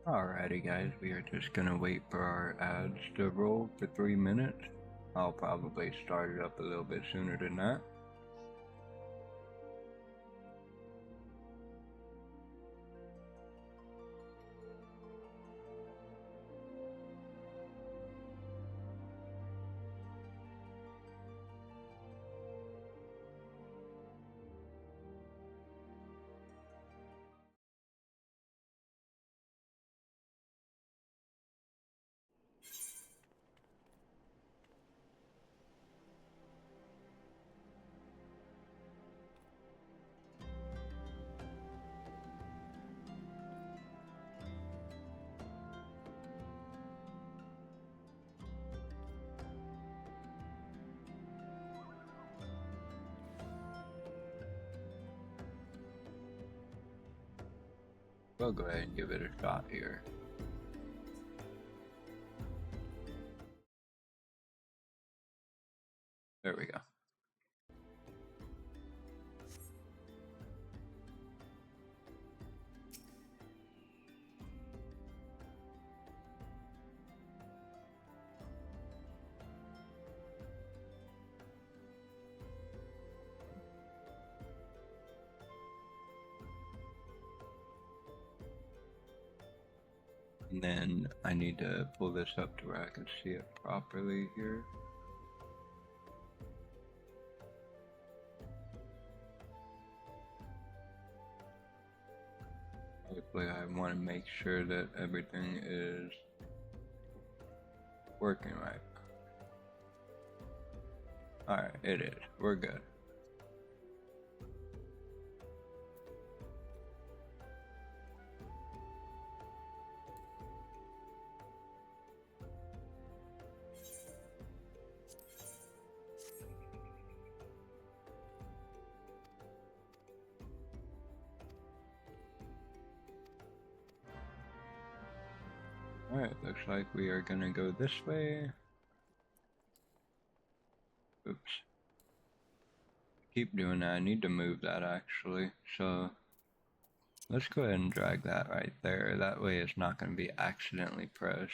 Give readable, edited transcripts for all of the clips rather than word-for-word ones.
Alrighty guys, we are just gonna wait for our ads to roll for 3 minutes. I'll probably start it up a little bit sooner than that. We'll go ahead and give it a shot here. There we go. And then I need to pull this up to where I can see it properly here. Hopefully I want to make sure that everything is working right. Alright, it is. We're good. Alright, looks like we are gonna go this way. Oops. Keep doing that. I need to move that actually. So let's go ahead and drag that right there. That way it's not going to be accidentally pressed.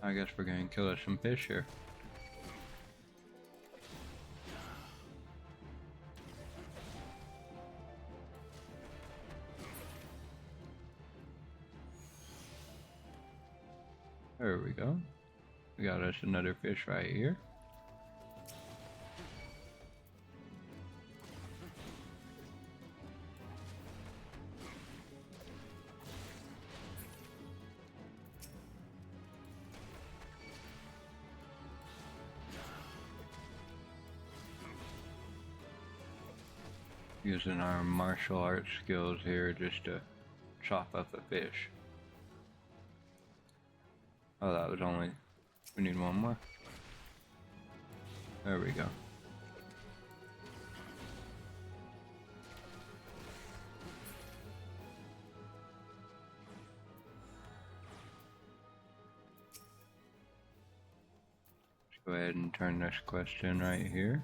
I guess we're going to kill us some fish here. There we go. We got us another fish right here. Using our martial arts skills here just to chop up a fish. Oh, that was only... We need one more. There we go. Let's go ahead and turn this quest in right here.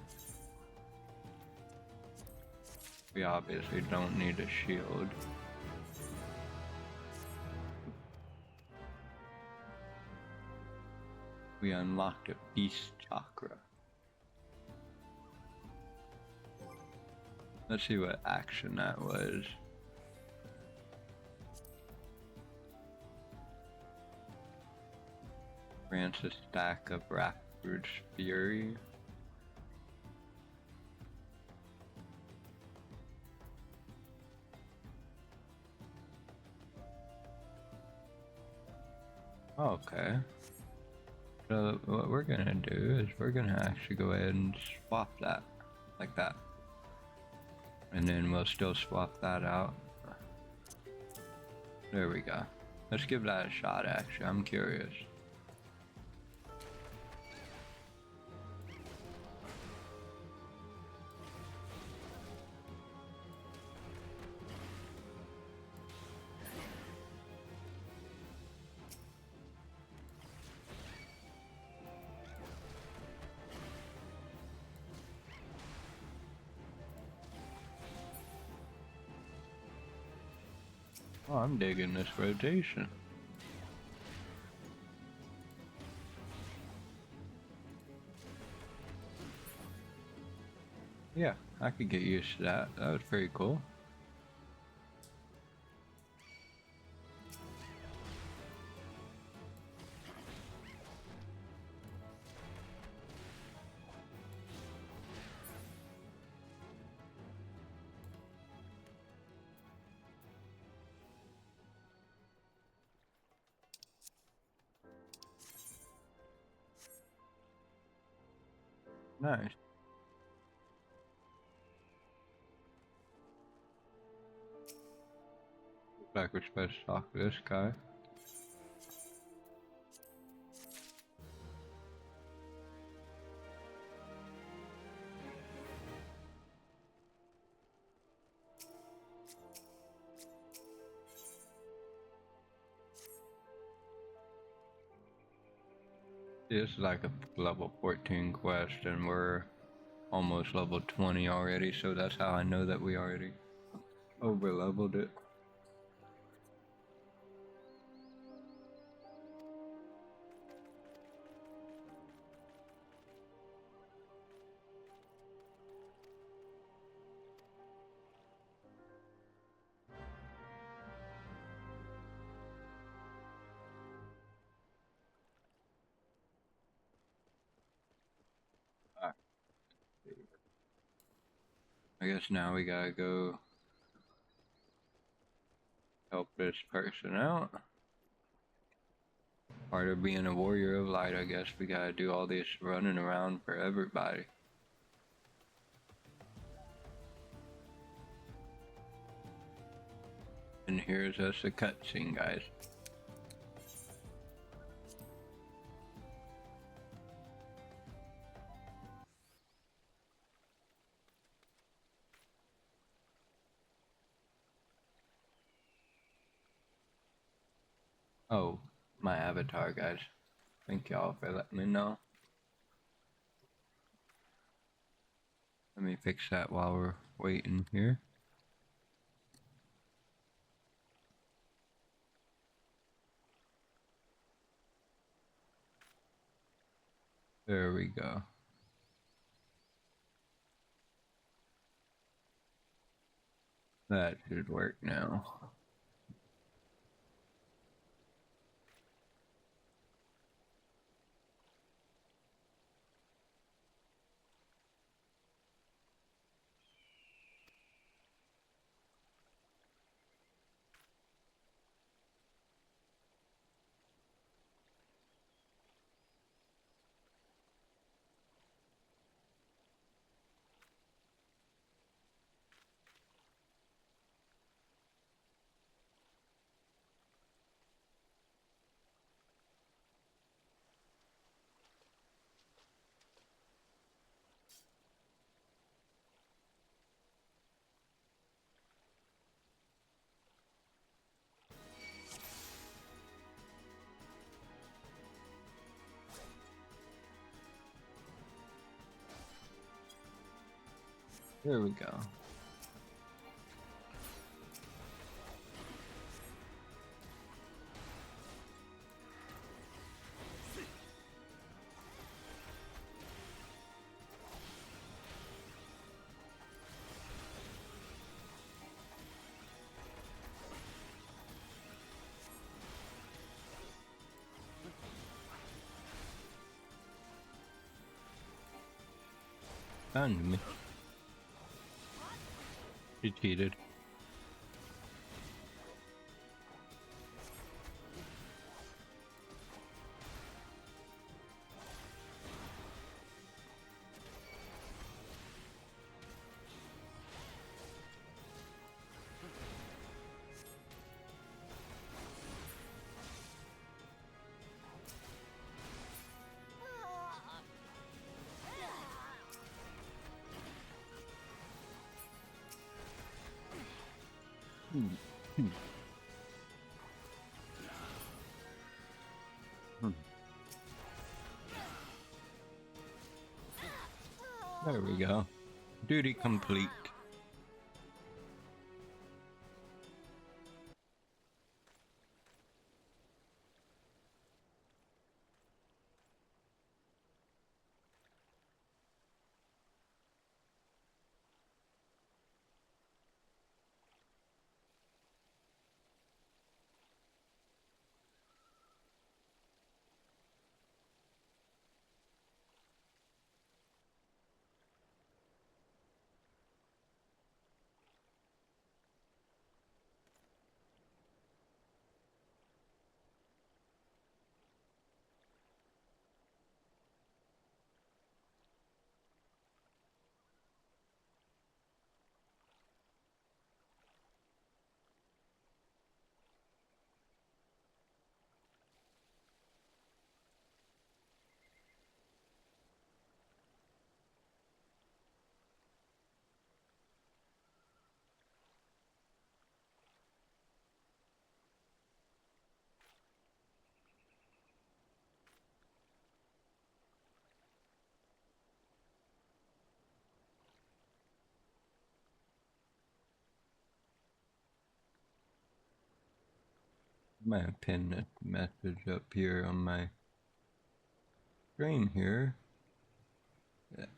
We obviously don't need a shield. We unlocked a beast chakra. Let's see what action that was. Grants a stack of Raptor's Fury. Okay. So what we're gonna do is we're gonna actually go ahead and swap that, like that. And then we'll still swap that out. There we go. Let's give that a shot actually, I'm curious. Oh, I'm digging this rotation. Yeah, I could get used to that. That was pretty cool. Nice. Looks like we're supposed to talk to this guy. This is like a level 14 quest and we're almost level 20 already, so that's how I know that we already over leveled it. I guess now we gotta go help this person out. Part of being a warrior of light, I guess we gotta do all this running around for everybody. And here's us a cutscene, guys. Oh, my avatar, guys. Thank y'all for letting me know. Let me fix that while we're waiting here. There we go. That should work now. There we go. Found me. She cheated. There we go. Duty complete. I'm gonna pin this message up here on my screen here.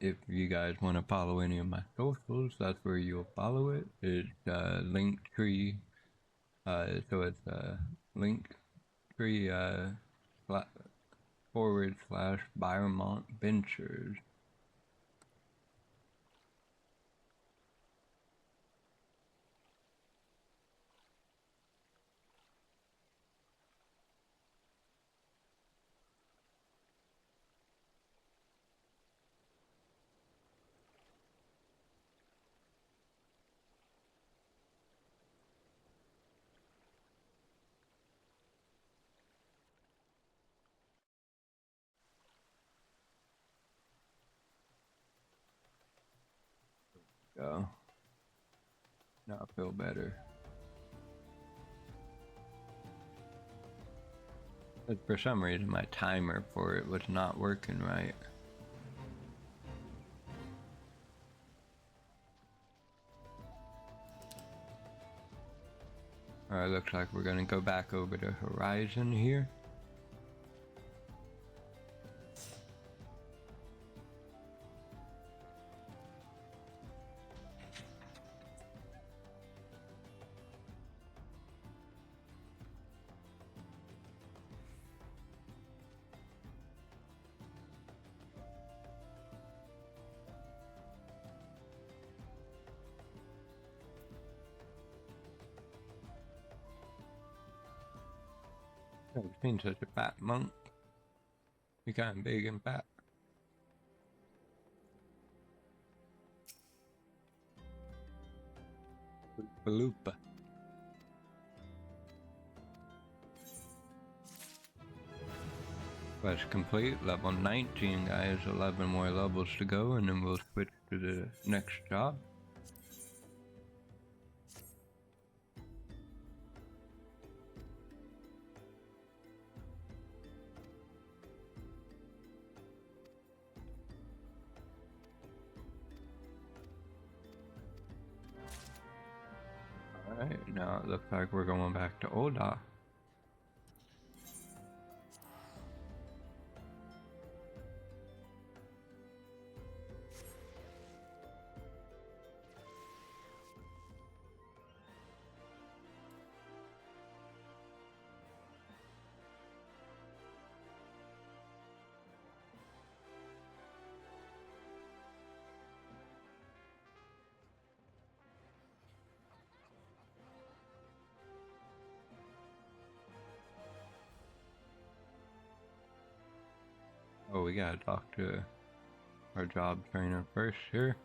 If you guys want to follow any of my socials, that's where you'll follow it. It's Linktree. So it's Linktree / Viremont Ventures. So now I feel better. But for some reason my timer for it was not working right. Alright, looks like we're gonna go back over to Horizon here. I've seen such a fat monk. You're kind of big and fat. Baloopa. Quest complete. Level 19, guys. 11 more levels to go, and then we'll switch to the next job. Alright, now it looks like we're going back to Oda. Oh, we gotta talk to our job trainer first here.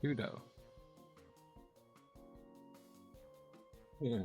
Judo. Yeah.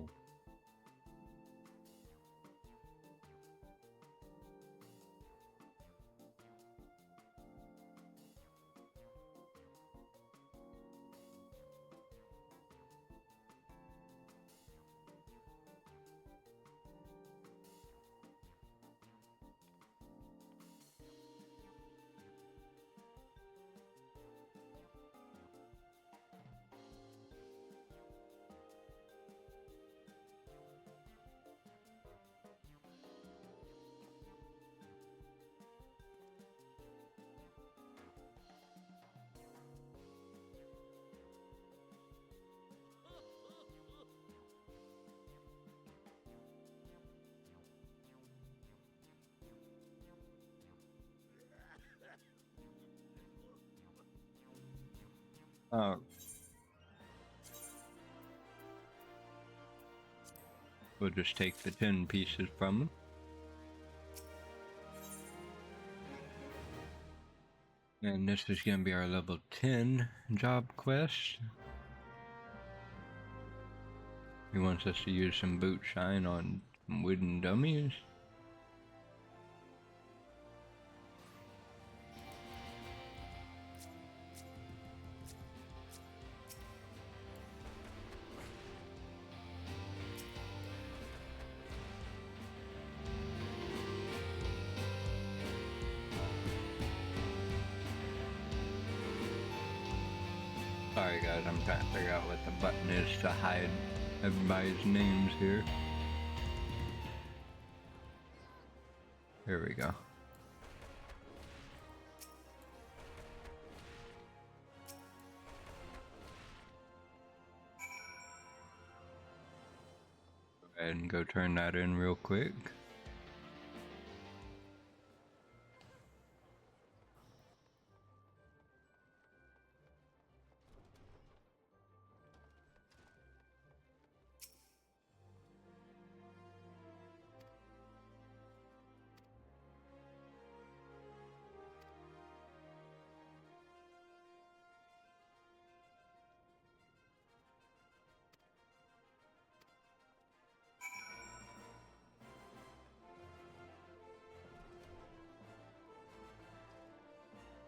Oh. We'll just take the 10 pieces from them. And this is going to be our level 10 job quest. He wants us to use some boot shine on wooden dummies. Sorry guys, I'm trying to figure out what the button is to hide everybody's names here. Here we go. Go ahead and go turn that in real quick.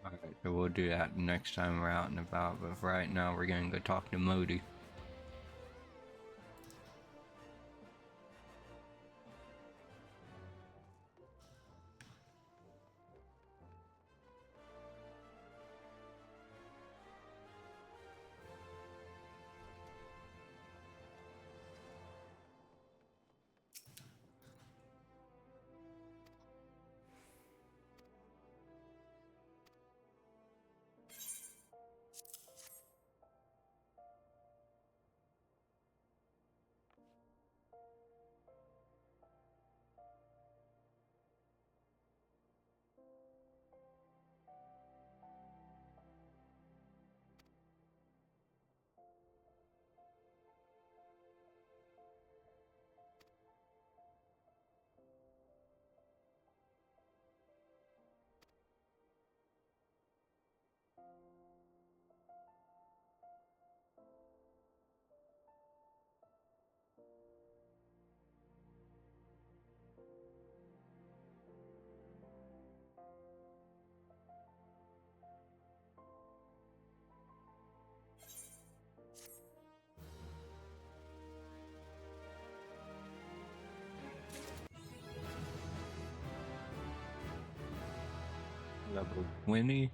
Alright, so we'll do that next time we're out and about, but for right now we're gonna go talk to Modi. Level 20.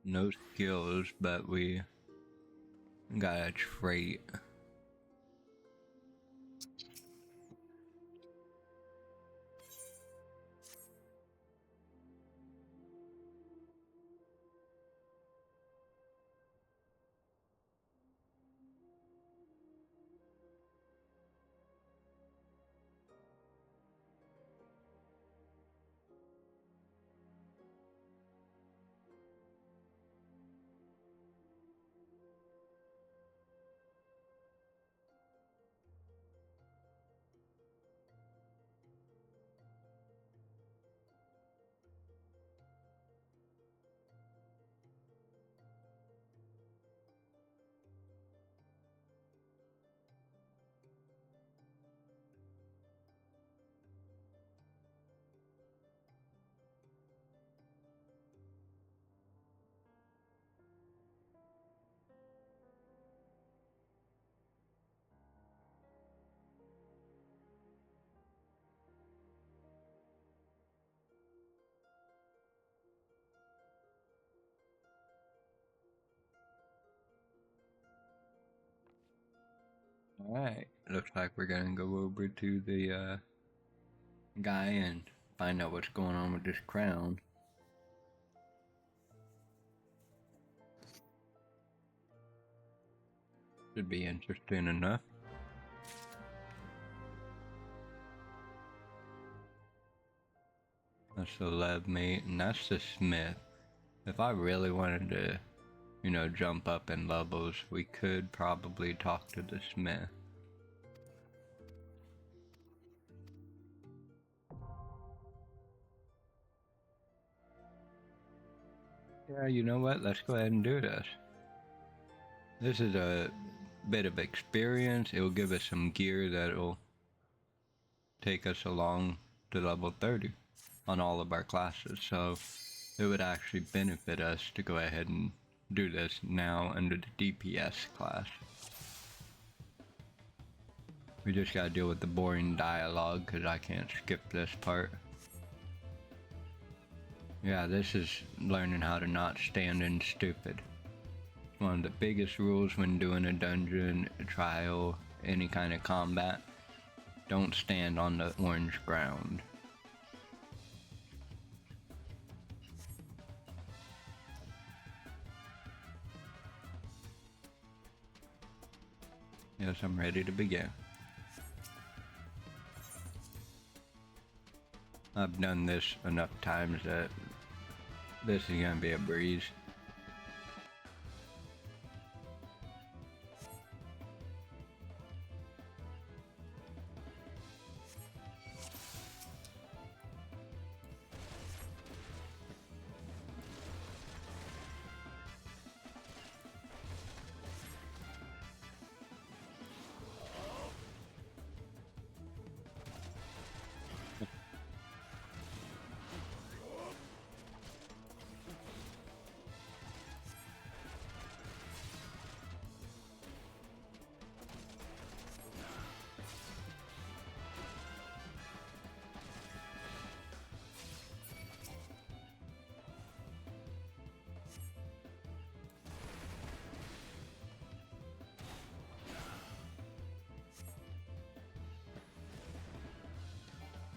No skills, but we got a trait. Alright, looks like we're gonna go over to the guy and find out what's going on with this crown. Should be interesting enough. That's the lab mate, and that's the smith. If I really wanted to you know, jump up in levels, we could probably talk to the smith. Yeah, you know what? Let's go ahead and do this. This is a bit of experience. It will give us some gear that'll take us along to level 30 on all of our classes. So it would actually benefit us to go ahead and do this now under the DPS class. We just gotta deal with the boring dialogue because I can't skip this part. Yeah, this is learning how to not stand in stupid. It's one of the biggest rules when doing a dungeon, a trial, any kind of combat. Don't stand on the orange ground. Yes, I'm ready to begin. I've done this enough times that this is gonna be a breeze.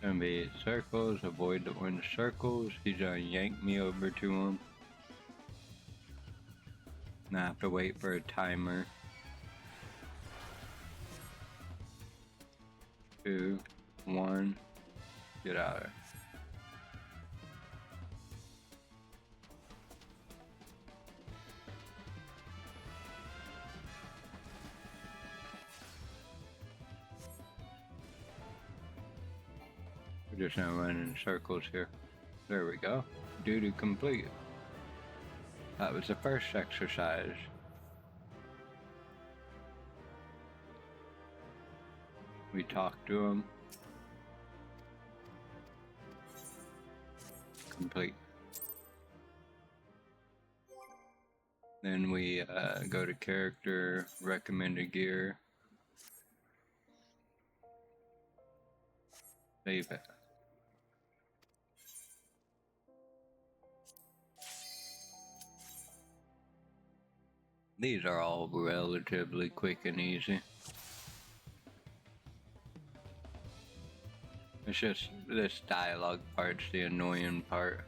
Gonna be circles, avoid the orange circles. He's gonna yank me over to him. Now I have to wait for a timer. 2, 1, get out of there. We're just gonna run in circles here. There we go. Duty complete. That was the first exercise. We talked to him. Complete. Then we go to character, recommended gear. Save it. These are all relatively quick and easy. It's just this dialogue part's the annoying part.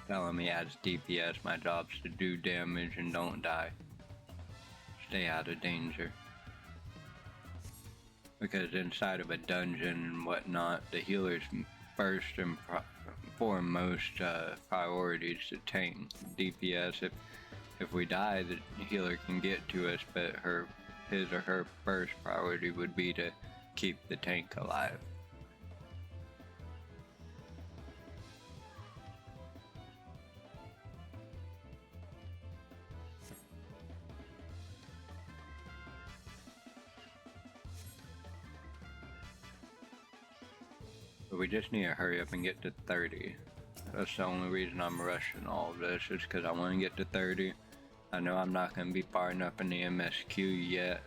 Telling me as DPS my job's to do damage and don't die. Stay out of danger. Because inside of a dungeon and whatnot, the healer's first and foremost priority is to tank. DPS, if we die, the healer can get to us, but his or her first priority would be to keep the tank alive. But we just need to hurry up and get to 30. That's the only reason I'm rushing all of this, is because I want to get to 30. I know I'm not going to be far enough in the MSQ yet,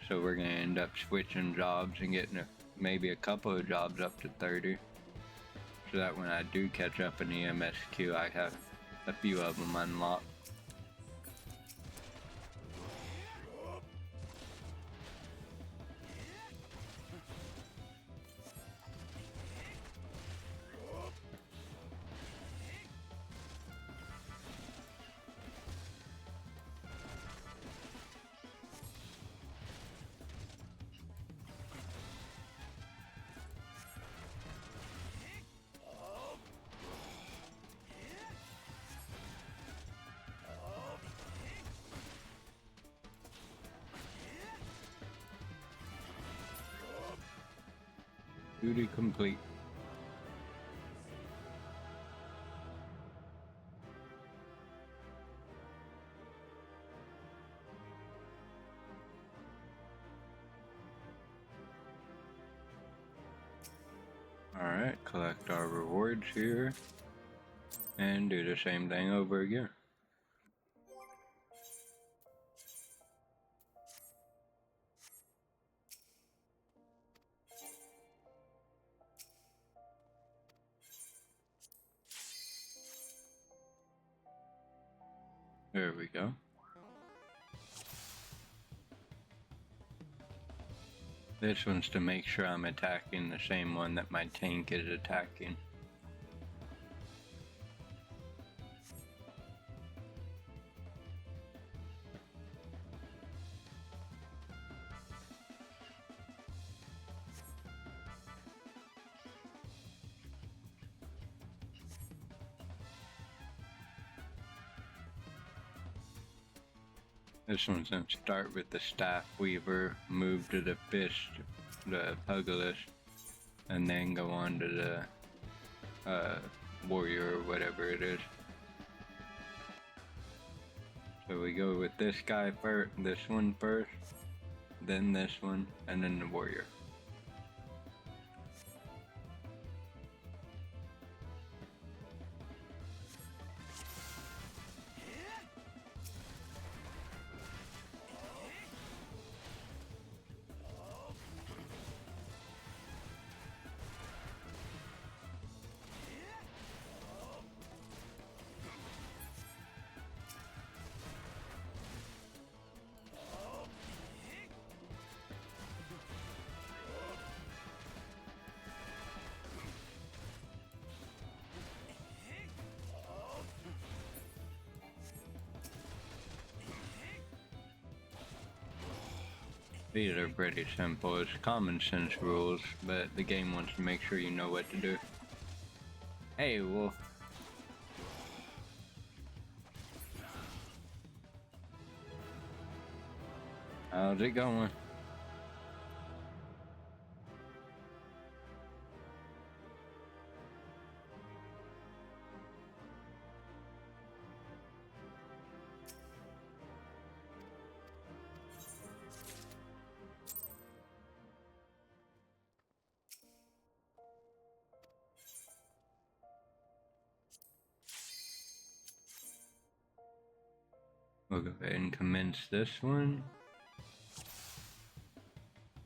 so we're going to end up switching jobs and getting maybe a couple of jobs up to 30. So that when I do catch up in the MSQ, I have a few of them unlocked. Duty complete. Alright, collect our rewards here. And do the same thing over again. There we go. This one's to make sure I'm attacking the same one that my tank is attacking. This one's gonna start with the staff weaver, move to the fist, the pugilist, and then go on to the warrior or whatever it is. So we go with this guy first, this one first, then this one, and then the warrior. These are pretty simple. It's common sense rules, but the game wants to make sure you know what to do. Hey, wolf. How's it going? We'll go ahead and commence this one.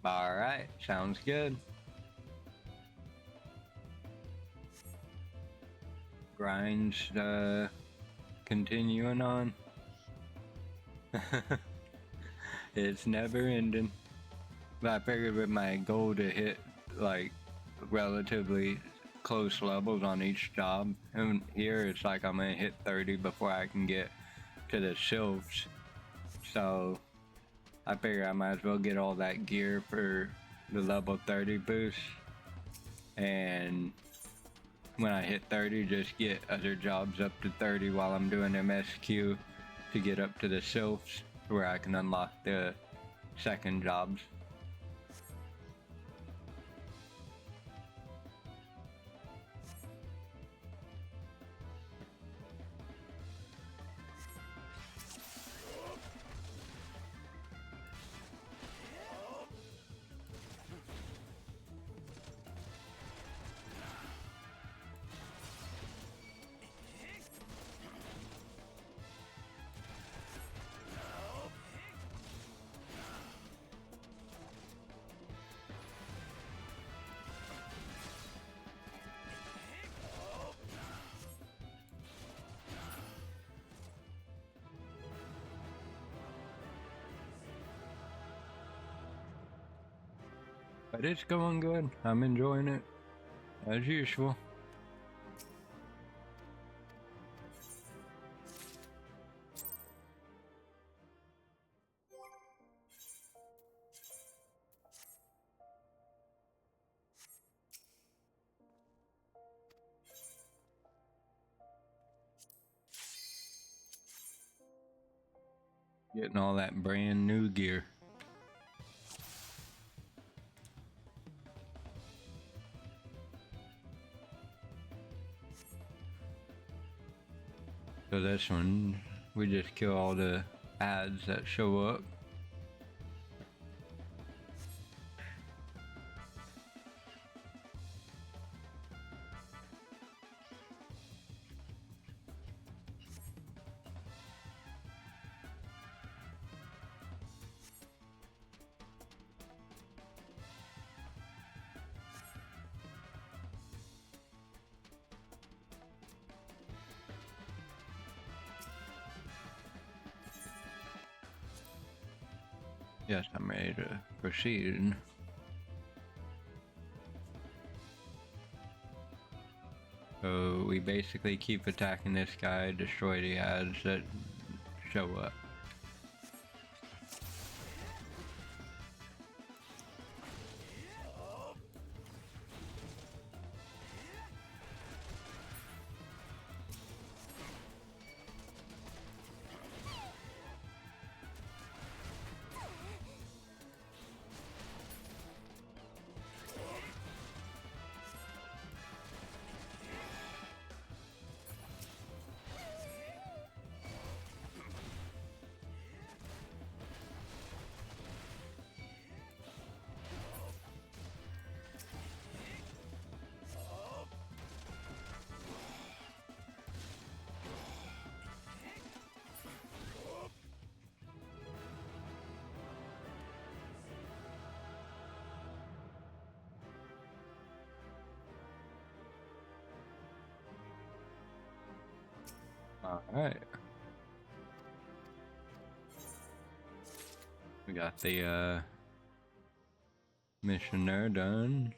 Alright, sounds good. Grinds continuing on. It's never ending. But I figured with my goal to hit like relatively close levels on each job, and here it's like I'm gonna hit 30 before I can get to the sylphs, so I figure I might as well get all that gear for the level 30 boost, and when I hit 30 just get other jobs up to 30 while I'm doing MSQ to get up to the sylphs where I can unlock the second jobs. But it's going good. I'm enjoying it, as usual. Getting all that brand new gear. So this one, we just kill all the ads that show up. Yes, I'm ready to proceed. So we basically keep attacking this guy, destroy the ads that show up. Alright. We got the mission there done.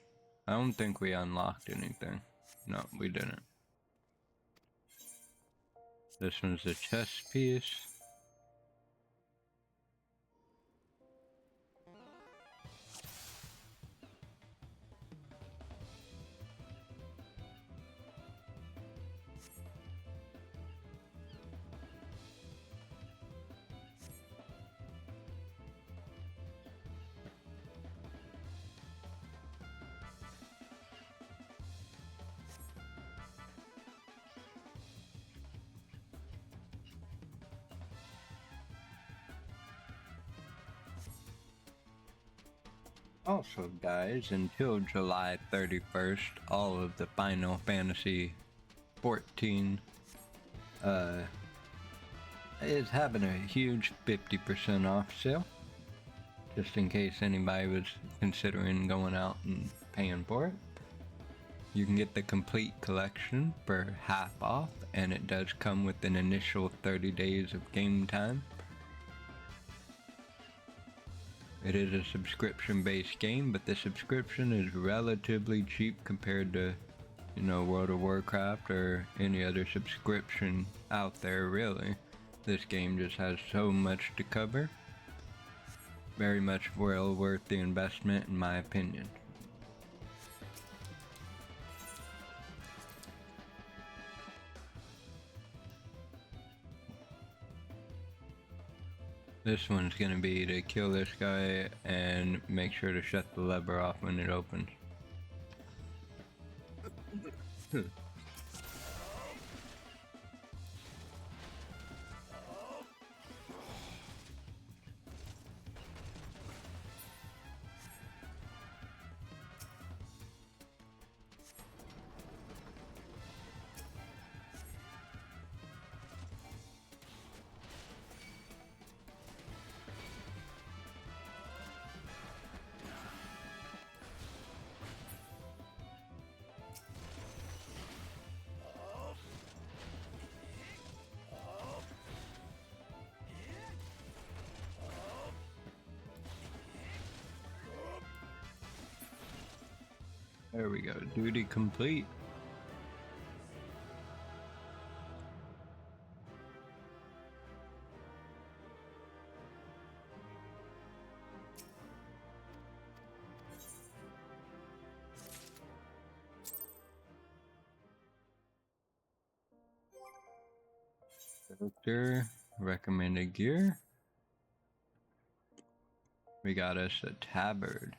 I don't think we unlocked anything. No, we didn't. This one's the chess piece. Also, guys, until July 31st, all of the Final Fantasy XIV is having a huge 50% off sale. Just in case anybody was considering going out and paying for it. You can get the complete collection for half off, and it does come with an initial 30 days of game time. It is a subscription-based game, but the subscription is relatively cheap compared to, you know, World of Warcraft or any other subscription out there, really. This game just has so much to cover. Very much well worth the investment, in my opinion. This one's gonna be to kill this guy and make sure to shut the lever off when it opens. There we go, duty complete. Character, recommended gear. We got us a tabard.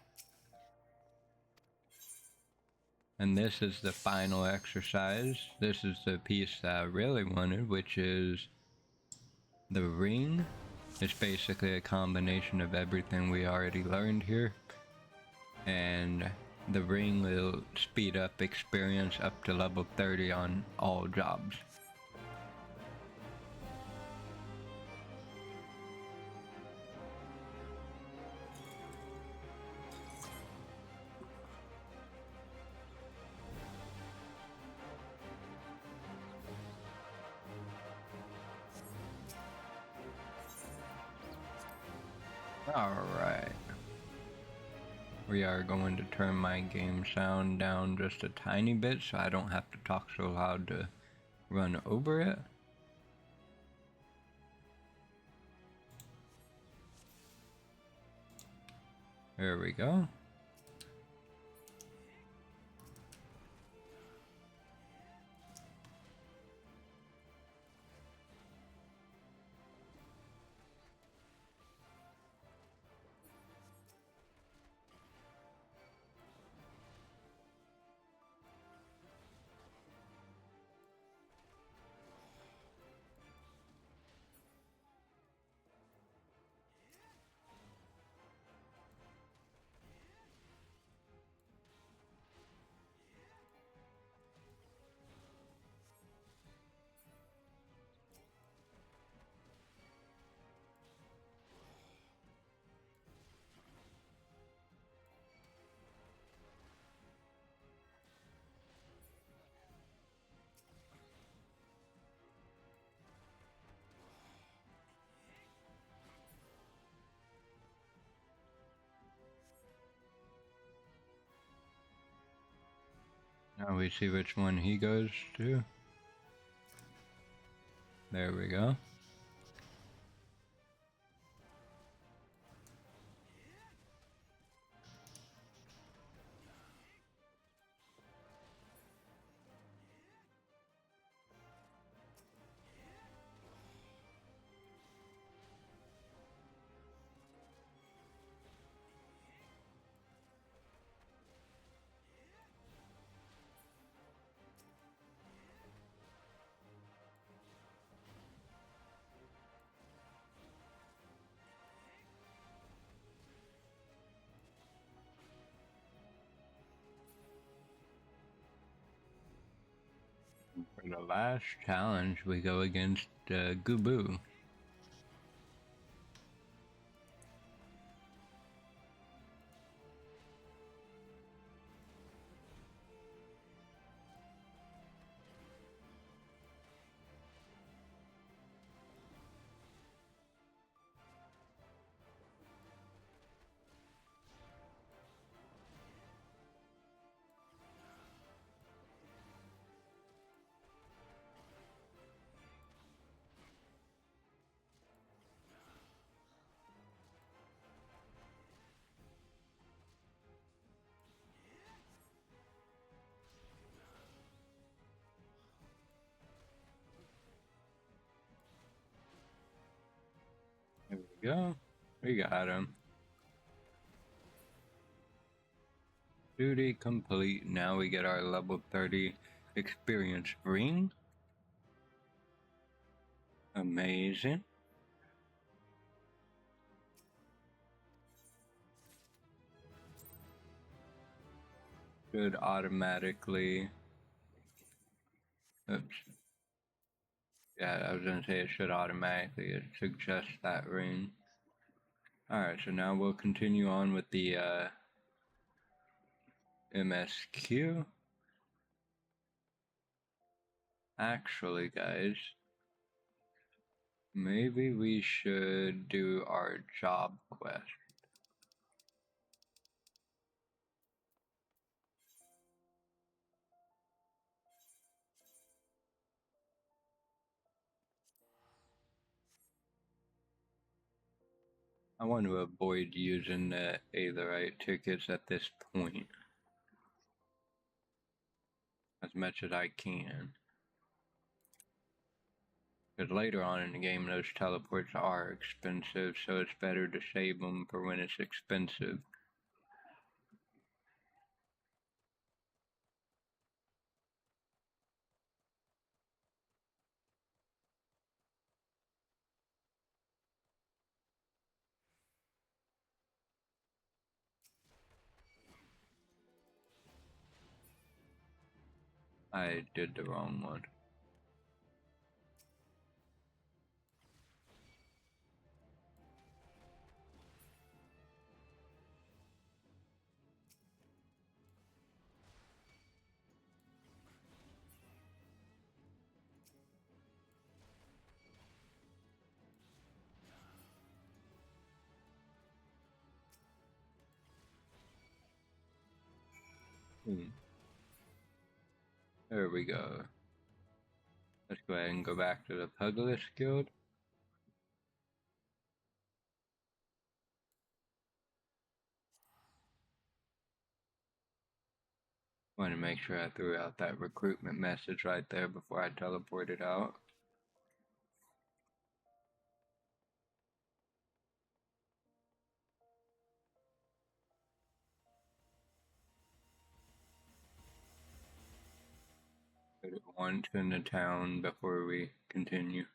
And this is the final exercise. This is the piece that I really wanted, which is the ring. It's basically a combination of everything we already learned here. And the ring will speed up experience up to level 30 on all jobs. Alright. We are going to turn my game sound down just a tiny bit so I don't have to talk so loud to run over it. There we go. Now we see which one he goes to. There we go. For the last challenge, we go against Gubu. There we go. We got him. Duty complete. Now we get our level 30 experience ring. Amazing. Should automatically... Oops. Yeah, I was gonna say it should automatically suggest that ring. Alright, so now we'll continue on with the MSQ. Actually, guys, maybe we should do our job quest. I want to avoid using the Aetherite tickets at this point as much as I can. Because later on in the game, those teleports are expensive, so it's better to save them for when it's expensive. I did the wrong one. There we go. Let's go ahead and go back to the Pugilist Guild. Want to make sure I threw out that recruitment message right there before I teleported out. Put it once in the town before we continue.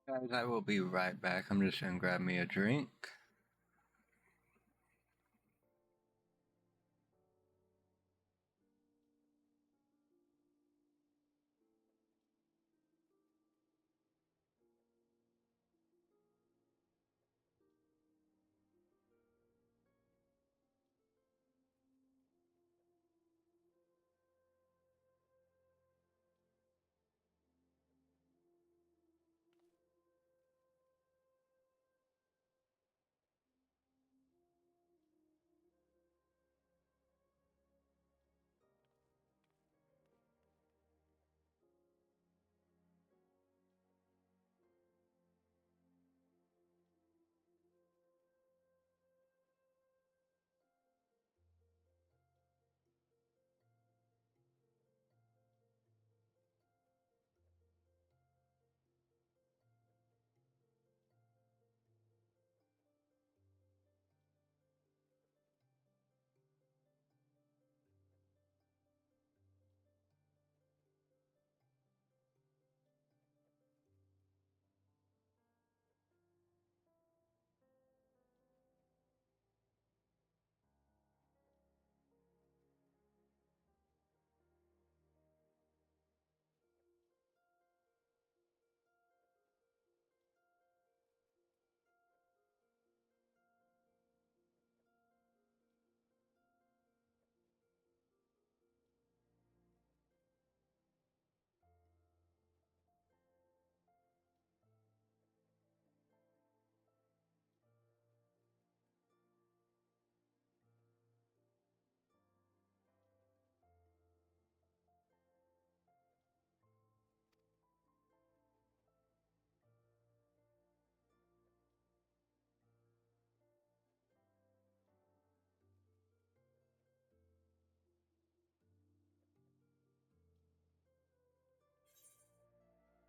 Guys, I will be right back. I'm just gonna grab me a drink.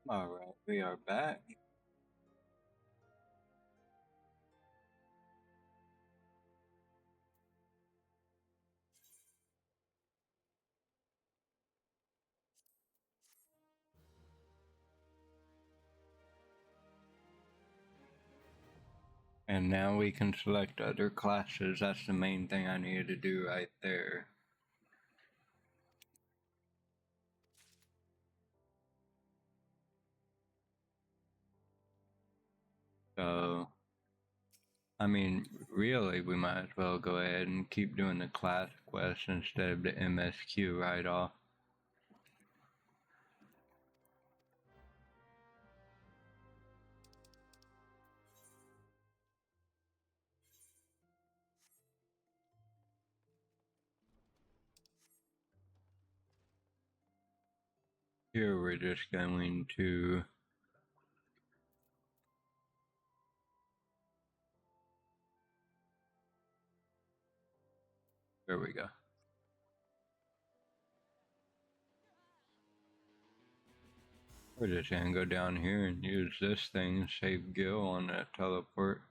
Alright, we are back. And now we can select other classes. That's the main thing I needed to do right there. So, I mean, really, we might as well go ahead and keep doing the class quest instead of the MSQ right off. Here we're just going to there we go. We're just gonna go down here and use this thing and save Gil on that teleport.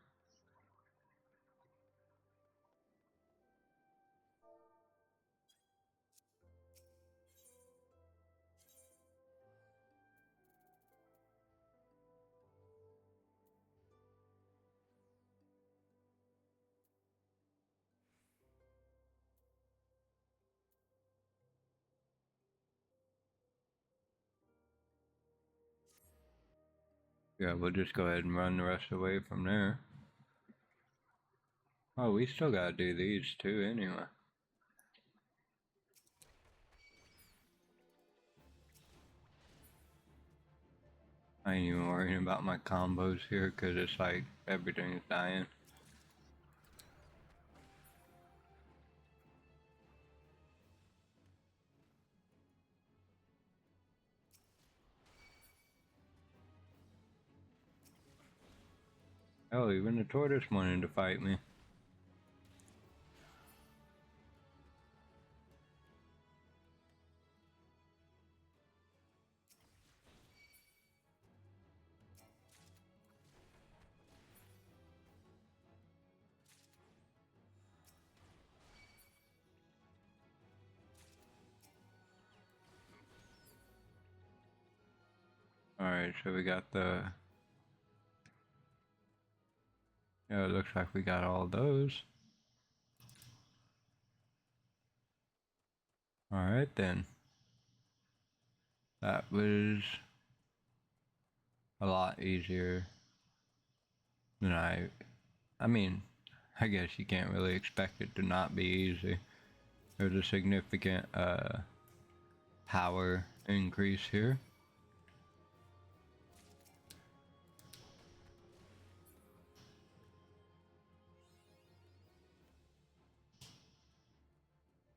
Yeah, we'll just go ahead and run the rest away from there. Oh, we still gotta do these too anyway. I ain't even worrying about my combos here because it's like everything's dying. Oh, even the tortoise wanted to fight me. Alright, so we got the... Yeah, it looks like we got all those. Alright then. That was a lot easier than I mean, I guess you can't really expect it to not be easy. There's a significant power increase here.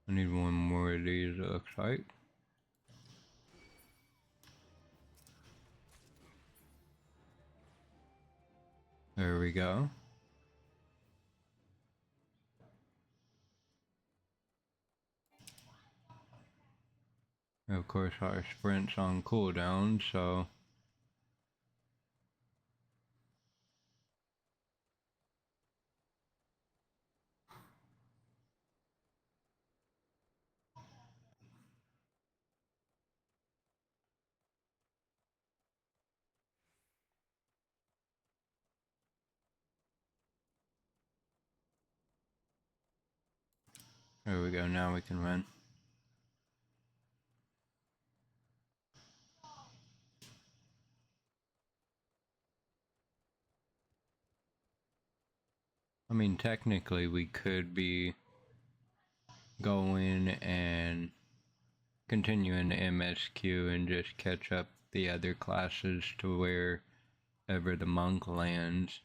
I need one more of these, it looks like. There we go. Of course, our sprint's on cooldown, so... There we go, now we can run. I mean, technically we could be going and continuing the MSQ and just catch up the other classes to wherever the monk lands.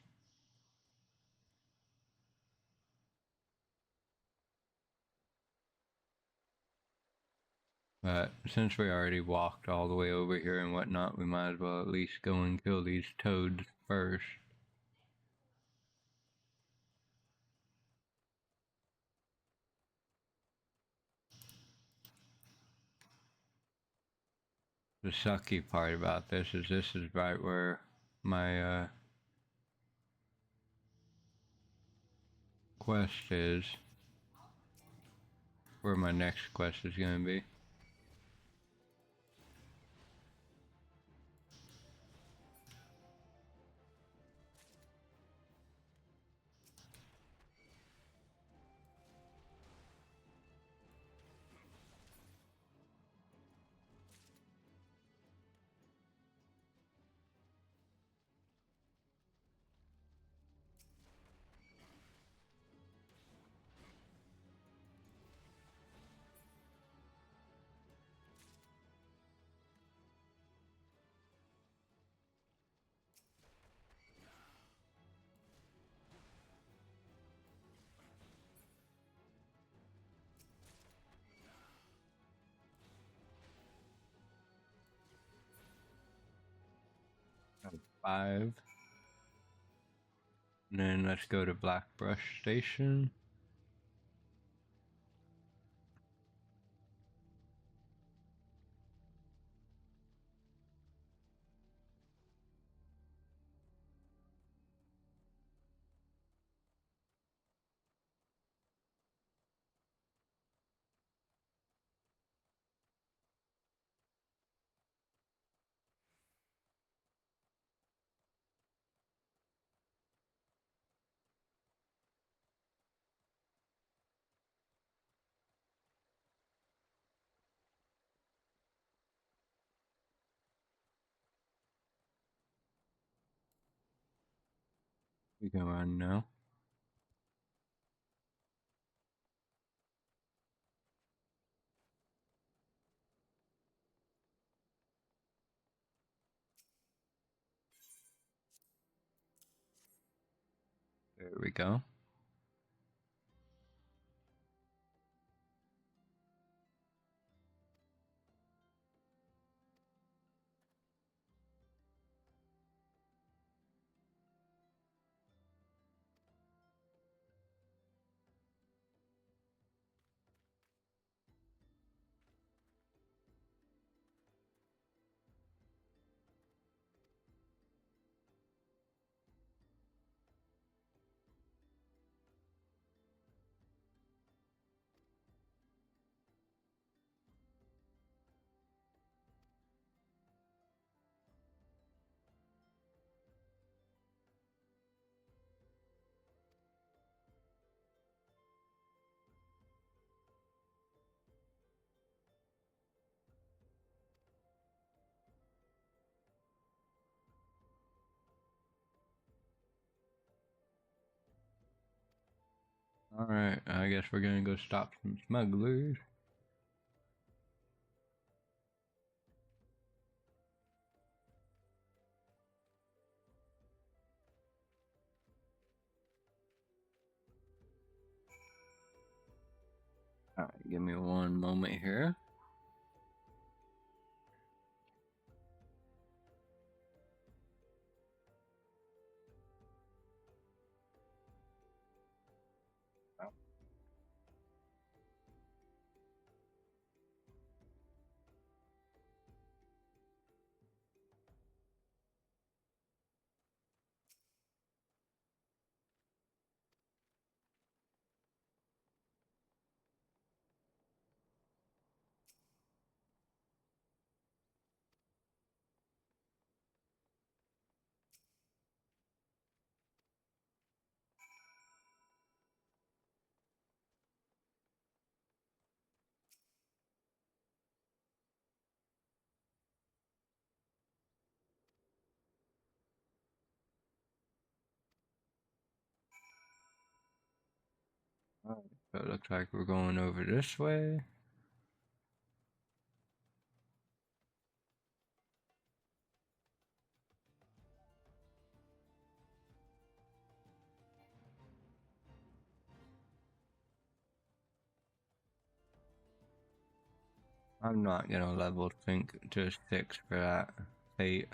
But since we already walked all the way over here and whatnot, we might as well at least go and kill these toads first. The sucky part about this is right where my quest is. Where my next quest is gonna be. Oh, 5. And then let's go to Black Brush Station. We can run now. There we go. Alright, I guess we're gonna go stop some smugglers. Alright, give me one moment here. Alright, so it looks like we're going over this way. I'm not gonna level think to 6 for that fate.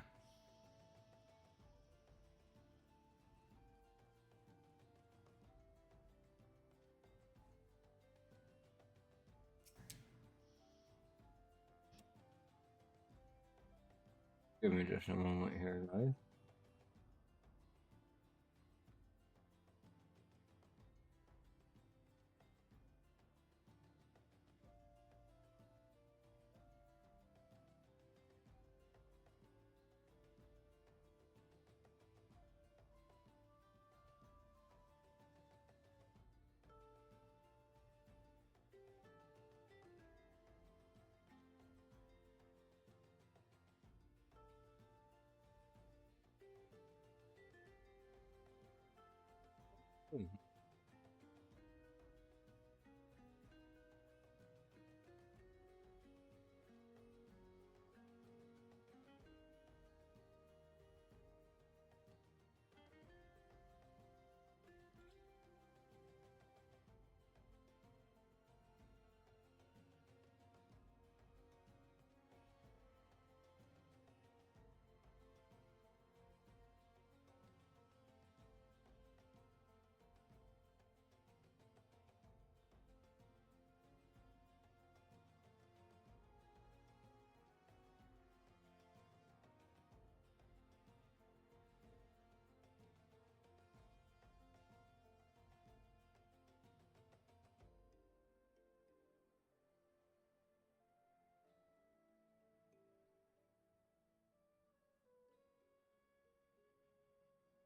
Give me just a moment here, guys.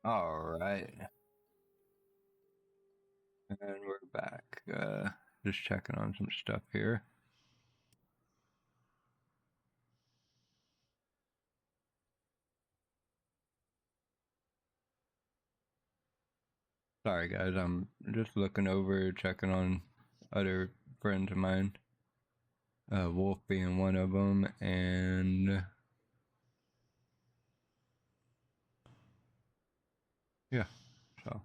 Alright. And we're back. Just checking on some stuff here. Sorry, guys. I'm just looking over, checking on other friends of mine. Wolf being one of them, and yeah, so.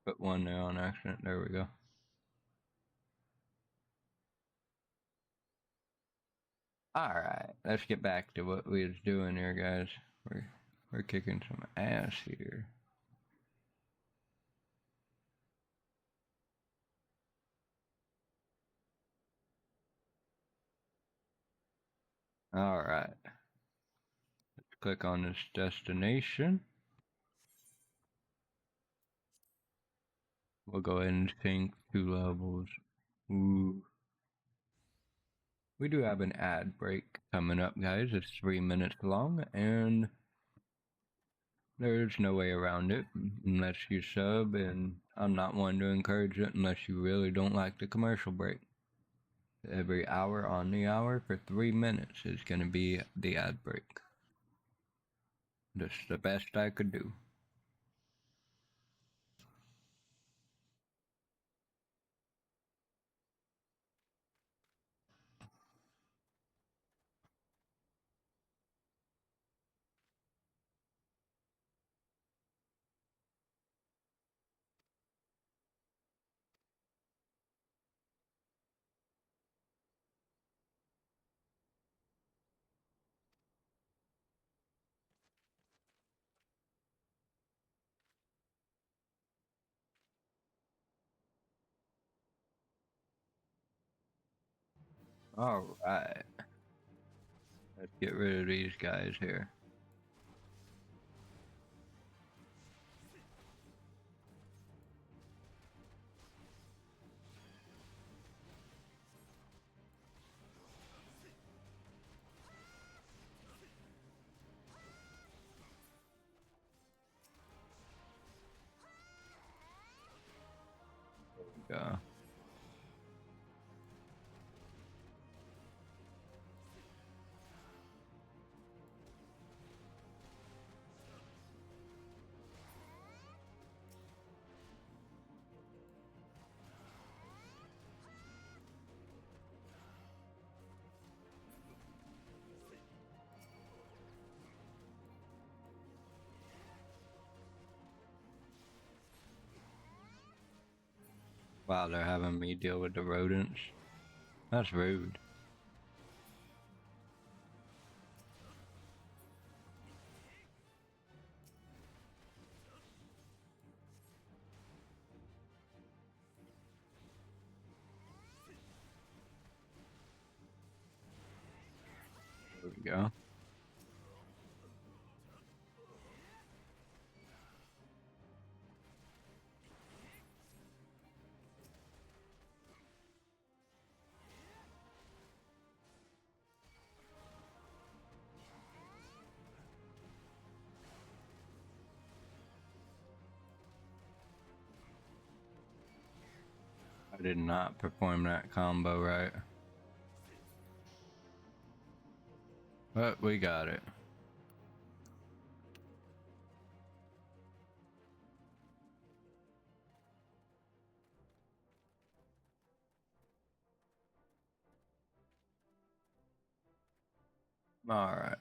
Put one there on accident. There we go. Alright, let's get back to what we was doing here, guys. We're kicking some ass here. Alright. Let's click on this destination. We'll go ahead and sync 2 levels. Ooh. We do have an ad break coming up, guys. It's 3 minutes long, and there's no way around it unless you sub, and I'm not one to encourage it unless you really don't like the commercial break. Every hour on the hour for 3 minutes is going to be the ad break. That's the best I could do. Alright. Let's get rid of these guys here. There we go. Wow, they're having me deal with the rodents. That's rude. There we go. I did not perform that combo right. But we got it. Alright.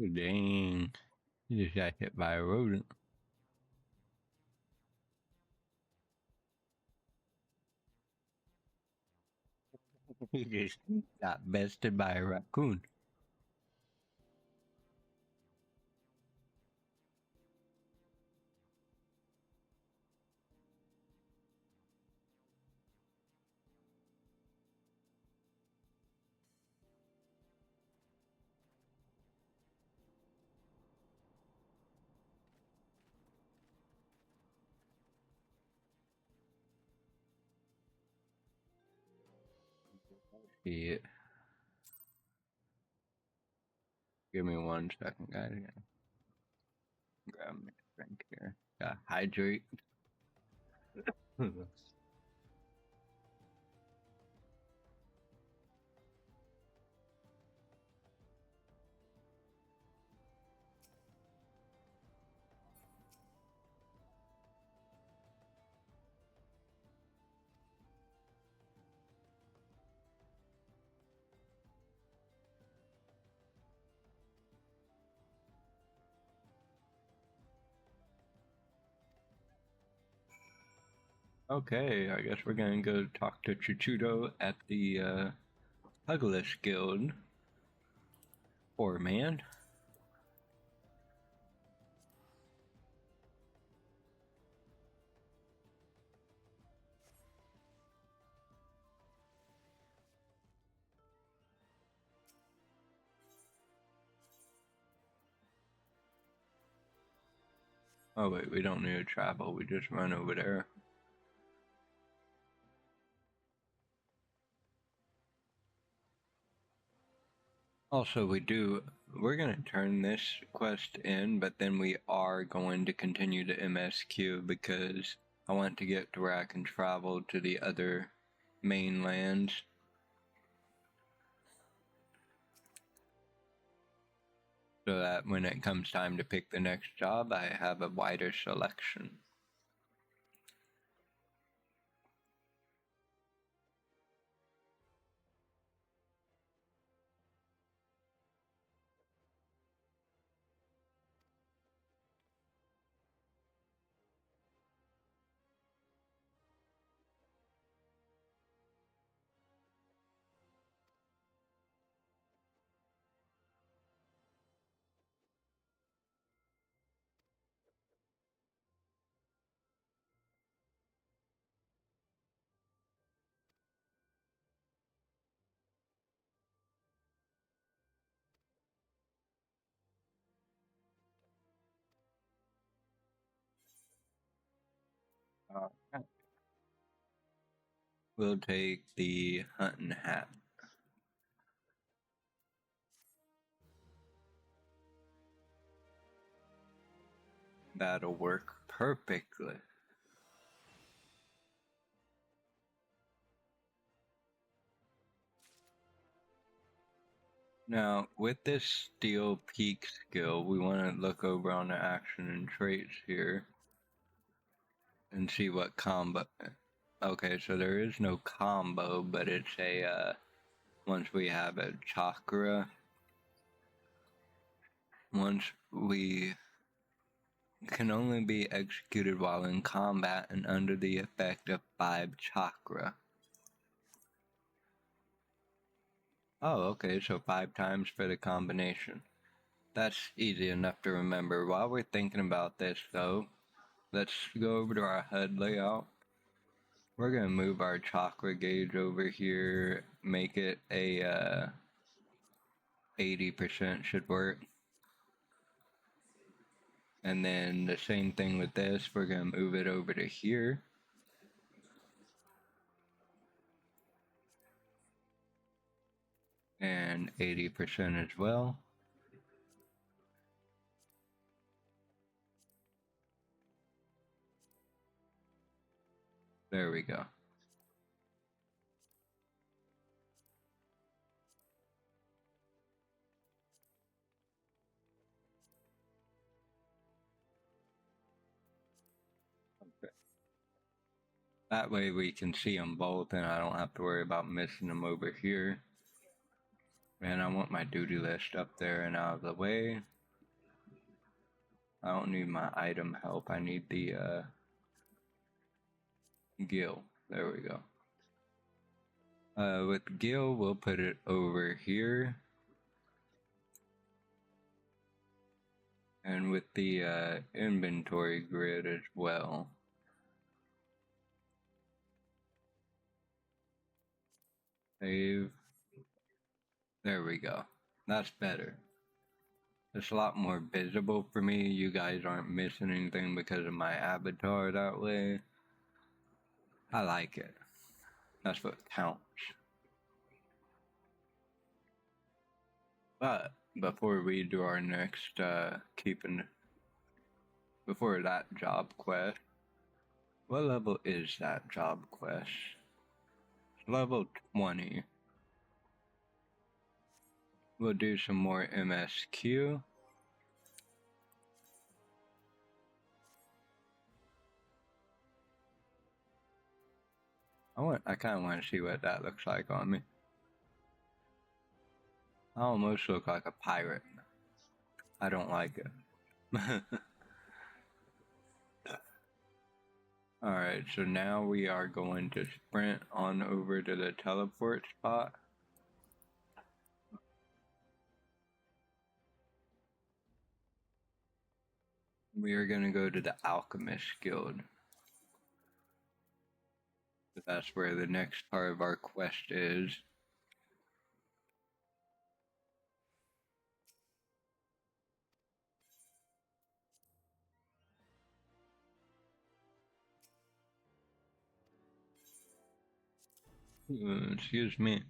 Oh, dang. You just got hit by a rodent. You just got bested by a raccoon. Shit. Give me 1 second, guys. Grab me a drink here. Hydrate. Okay, I guess we're gonna go talk to Chuchudo at the Pugilist Guild. Poor man. Oh wait, we don't need to travel, we just run over there. Also, we're gonna turn this quest in, but then we are going to continue to MSQ because I want to get to where I can travel to the other mainlands. So that when it comes time to pick the next job, I have a wider selection. We'll take the hunting hat. That'll work perfectly. Now, with this steel peak skill, we want to look over on the action and traits here and see what combo. Okay, so there is no combo, but it's a once we have a chakra, once we can only be executed while in combat and under the effect of 5 chakra. Oh, okay, so 5 times for the combination. That's easy enough to remember. While we're thinking about this, though, let's go over to our HUD layout. We're gonna move our chakra gauge over here, make it a 80% should work. And then the same thing with this, we're gonna move it over to here. And 80% as well. There we go. Okay. That way we can see them both and I don't have to worry about missing them over here. And I want my duty list up there and out of the way. I don't need my item help. I need the Gil. There we go. With Gil, we'll put it over here. And with the inventory grid as well. Save. There we go. That's better. It's a lot more visible for me. You guys aren't missing anything because of my avatar that way. I like it. That's what counts. But before we do our next before that job quest, what level is that job quest? It's level 20. We'll do some more MSQ. I kind of want to see what that looks like on me. I almost look like a pirate. I don't like it. Alright, so now we are going to sprint on over to the teleport spot. We are going to go to the Alchemist Guild. That's where the next part of our quest is. Excuse me.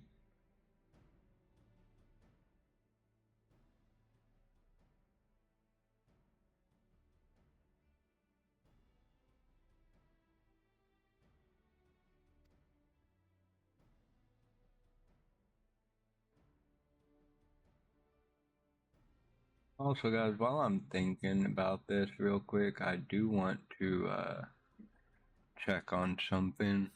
Also, guys, while I'm thinking about this real quick, I do want to check on something.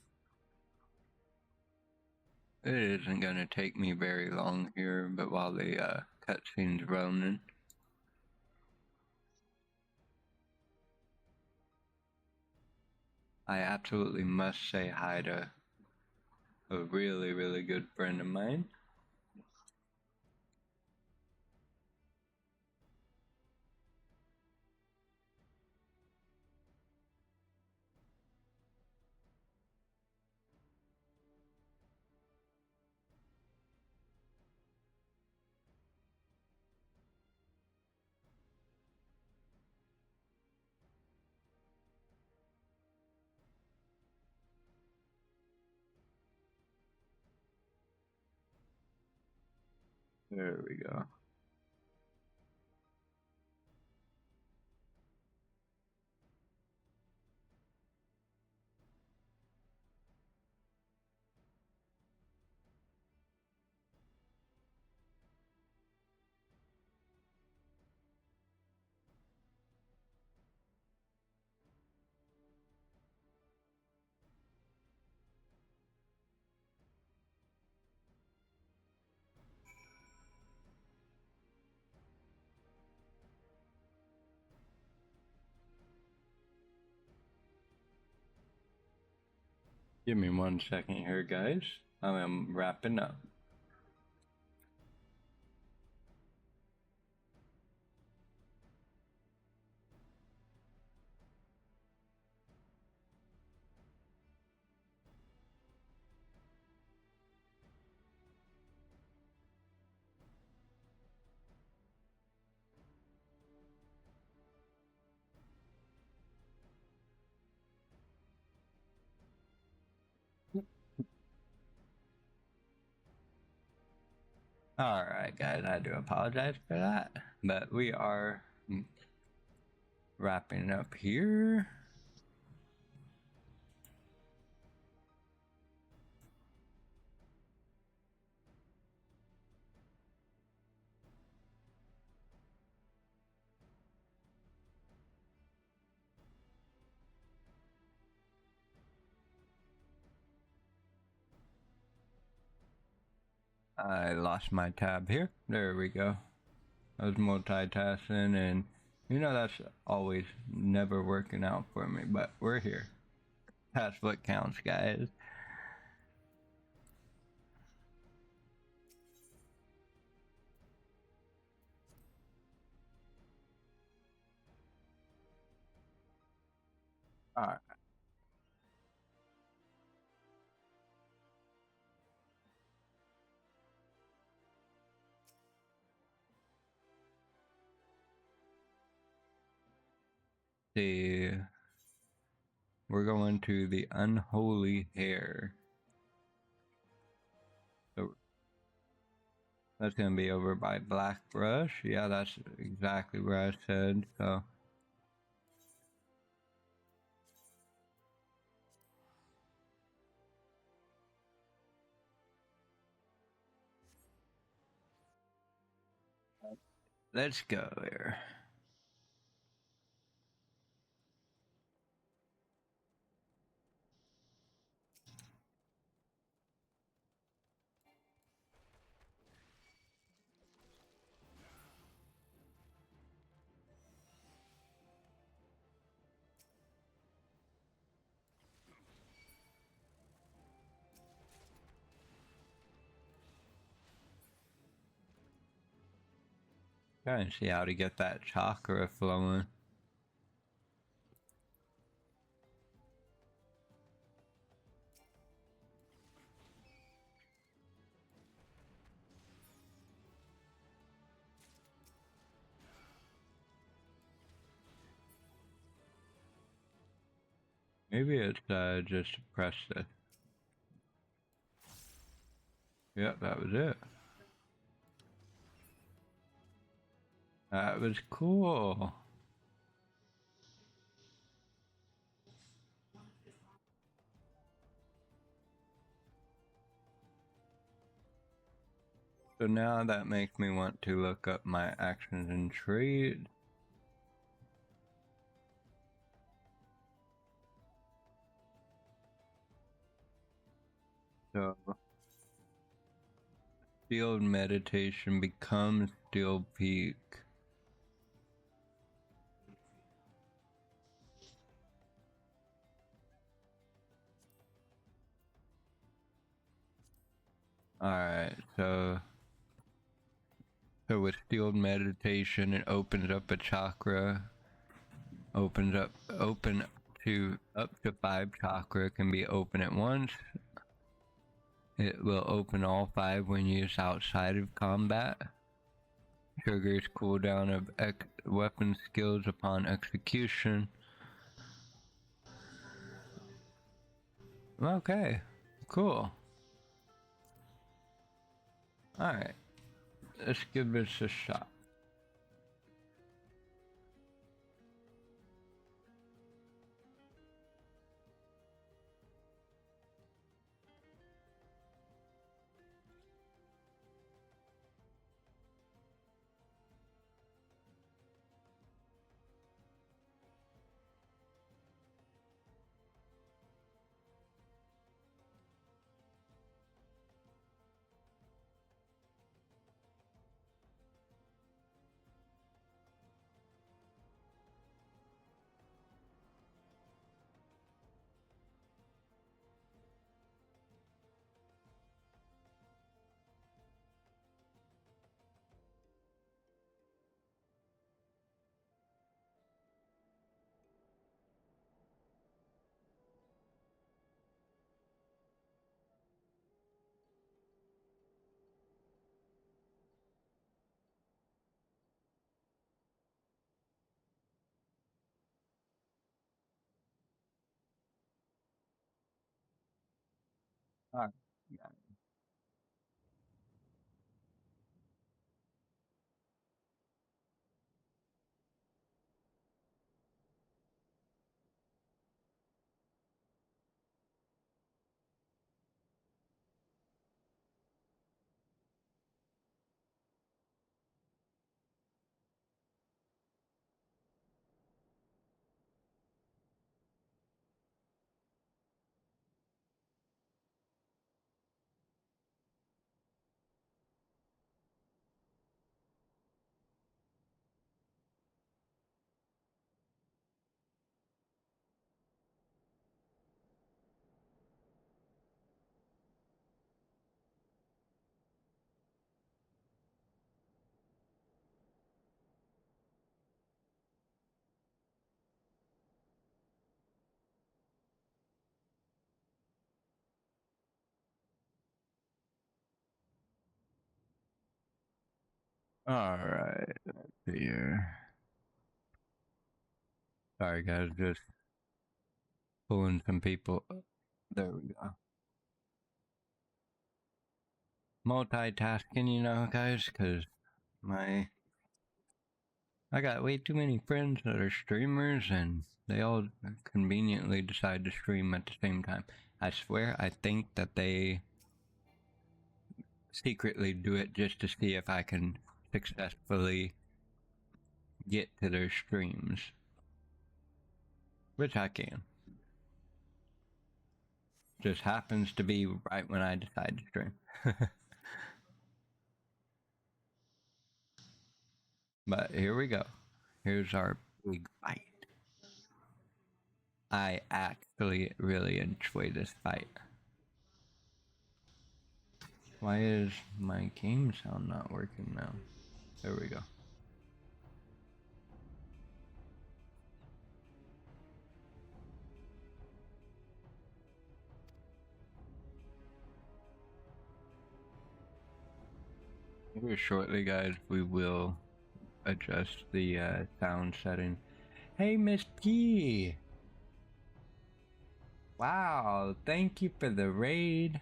It isn't going to take me very long here, but while the cutscene's running. I absolutely must say hi to a really, really good friend of mine. There we go. Give me 1 second here, guys. I'm wrapping up. Alright, guys, I do apologize for that. But we are wrapping up here. I lost my tab here. There we go. I was multitasking, and you know that's always never working out for me, but we're here. That's what counts, guys. Alright. See, we're going to the unholy hair. So that's gonna be over by Black Brush. Yeah, that's exactly where I said. So let's go here. Trying to see how to get that chakra flowing. Maybe it's just press this. Yep, that was it. That was cool. So now that makes me want to look up my actions and traits. So Steel Meditation becomes Steel Peak. Alright, so with Steel Meditation it opens up a chakra. Opens up up to 5 chakra can be open at once. It will open all 5 when used outside of combat. Triggers cooldown of weapon skills upon execution. Okay, cool. Alright, let's give this a shot. Alright. Alright, here. Sorry guys, just pulling some people. There we go. Multitasking, you know, guys, because I got way too many friends that are streamers and they all conveniently decide to stream at the same time. I swear, I think that they secretly do it just to see if I can successfully get to their streams. Which I can. Just happens to be right when I decide to stream. But here we go. Here's our big fight. I actually really enjoy this fight. Why is my game sound not working now? There we go. Here shortly, guys, we will adjust the sound setting. Hey, Miss P! Wow, thank you for the raid.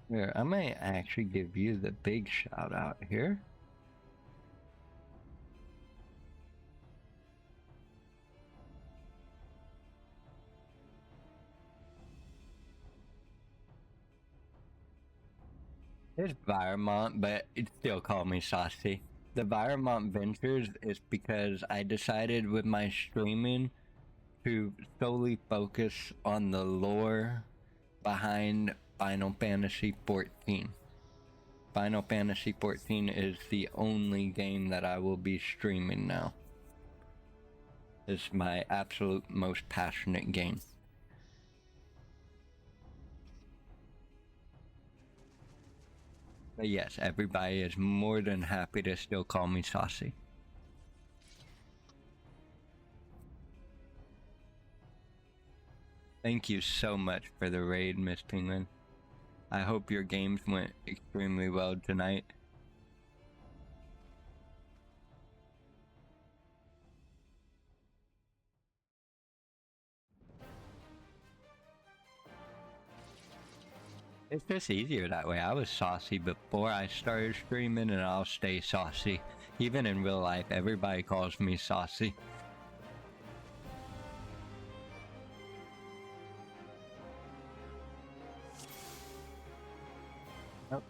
Here, I might actually give you the big shout out here. It's Viremont, but it still call me Saucy. The Viremont Ventures is because I decided with my streaming to solely focus on the lore behind Final Fantasy XIV. Final Fantasy XIV is the only game that I will be streaming now. It's my absolute most passionate game. But yes, everybody is more than happy to still call me Saucy. Thank you so much for the raid, Miss Penguin. I hope your games went extremely well tonight. It's just easier that way. I was saucy before I started streaming, and I'll stay saucy. Even in real life, everybody calls me saucy. Oh.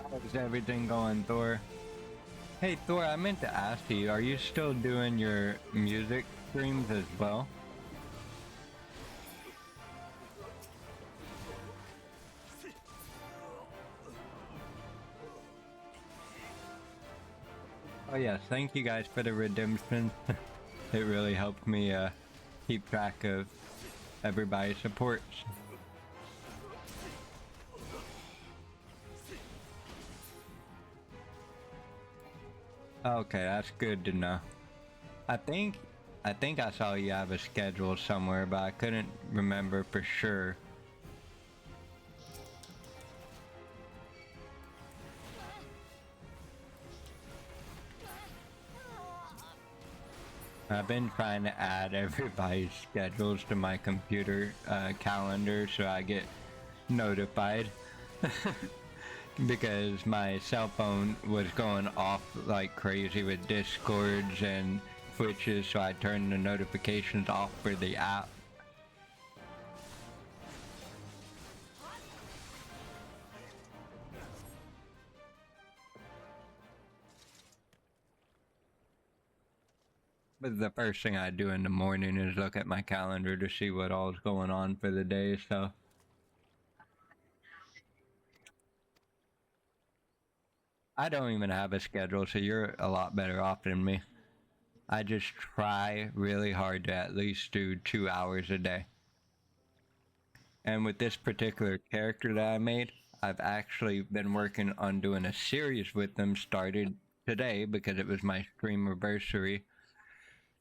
How's everything going, Thor? Hey, Thor, I meant to ask you, are you still doing your music streams as well? Oh yes, thank you guys for the redemption. It really helped me keep track of everybody's supports. Okay, that's good to know. I think I saw you have a schedule somewhere, but I couldn't remember for sure. I've been trying to add everybody's schedules to my computer calendar so I get notified. Because my cell phone was going off like crazy with Discords and Twitches, so I turned the notifications off for the app. But the first thing I do in the morning is look at my calendar to see what all's going on for the day, so. I don't even have a schedule, so you're a lot better off than me. I just try really hard to at least do 2 hours a day. And with this particular character that I made, I've actually been working on doing a series with them, started today because it was my stream anniversary.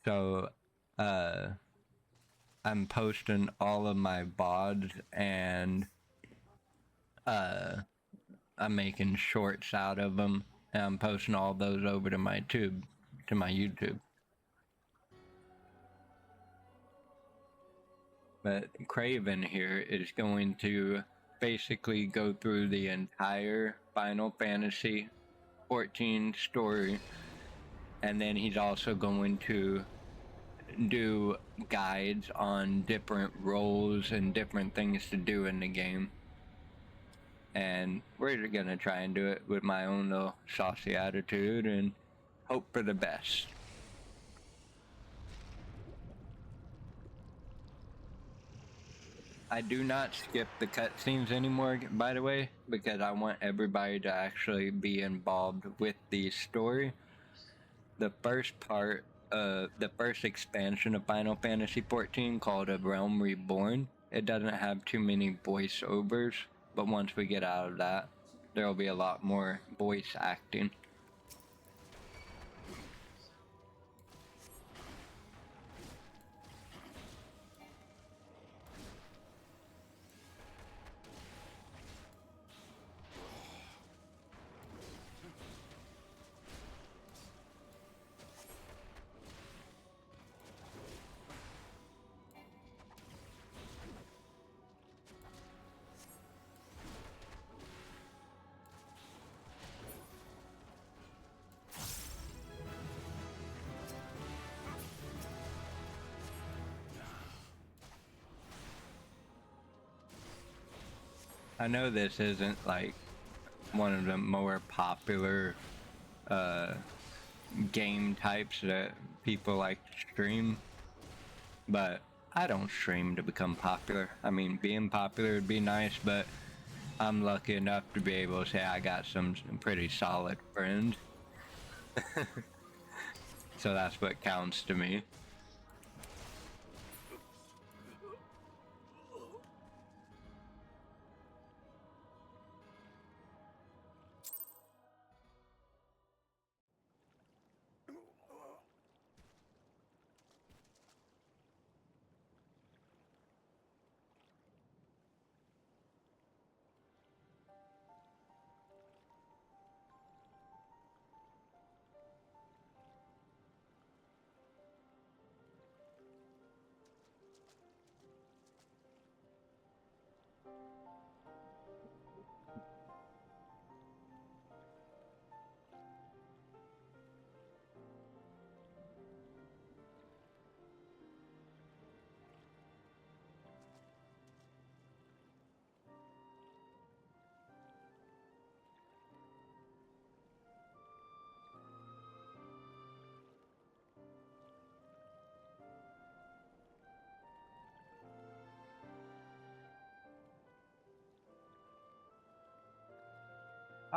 So, I'm posting all of my VODs and, I'm making shorts out of them, and I'm posting all those over to my YouTube. But Kraven here is going to basically go through the entire Final Fantasy XIV story, and then he's also going to do guides on different roles and different things to do in the game. And we're gonna try and do it with my own little saucy attitude and hope for the best. I do not skip the cutscenes anymore, by the way, because I want everybody to actually be involved with the story. The first part, the first expansion of Final Fantasy XIV, called A Realm Reborn, it doesn't have too many voiceovers, but once we get out of that, there will be a lot more voice acting. I know this isn't like one of the more popular game types that people like to stream, but I don't stream to become popular. I mean, being popular would be nice, but I'm lucky enough to be able to say I got some pretty solid friends. So that's what counts to me.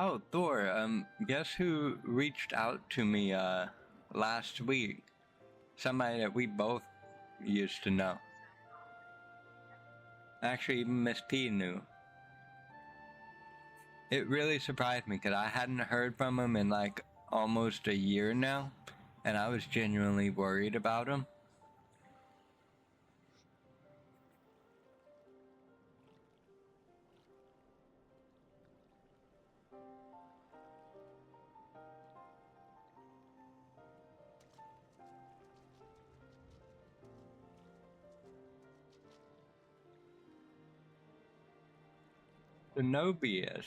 Oh, Thor, guess who reached out to me, last week? Somebody that we both used to know. Actually, even Miss P knew. It really surprised me because I hadn't heard from him in like almost a year now, and I was genuinely worried about him. Zenobia.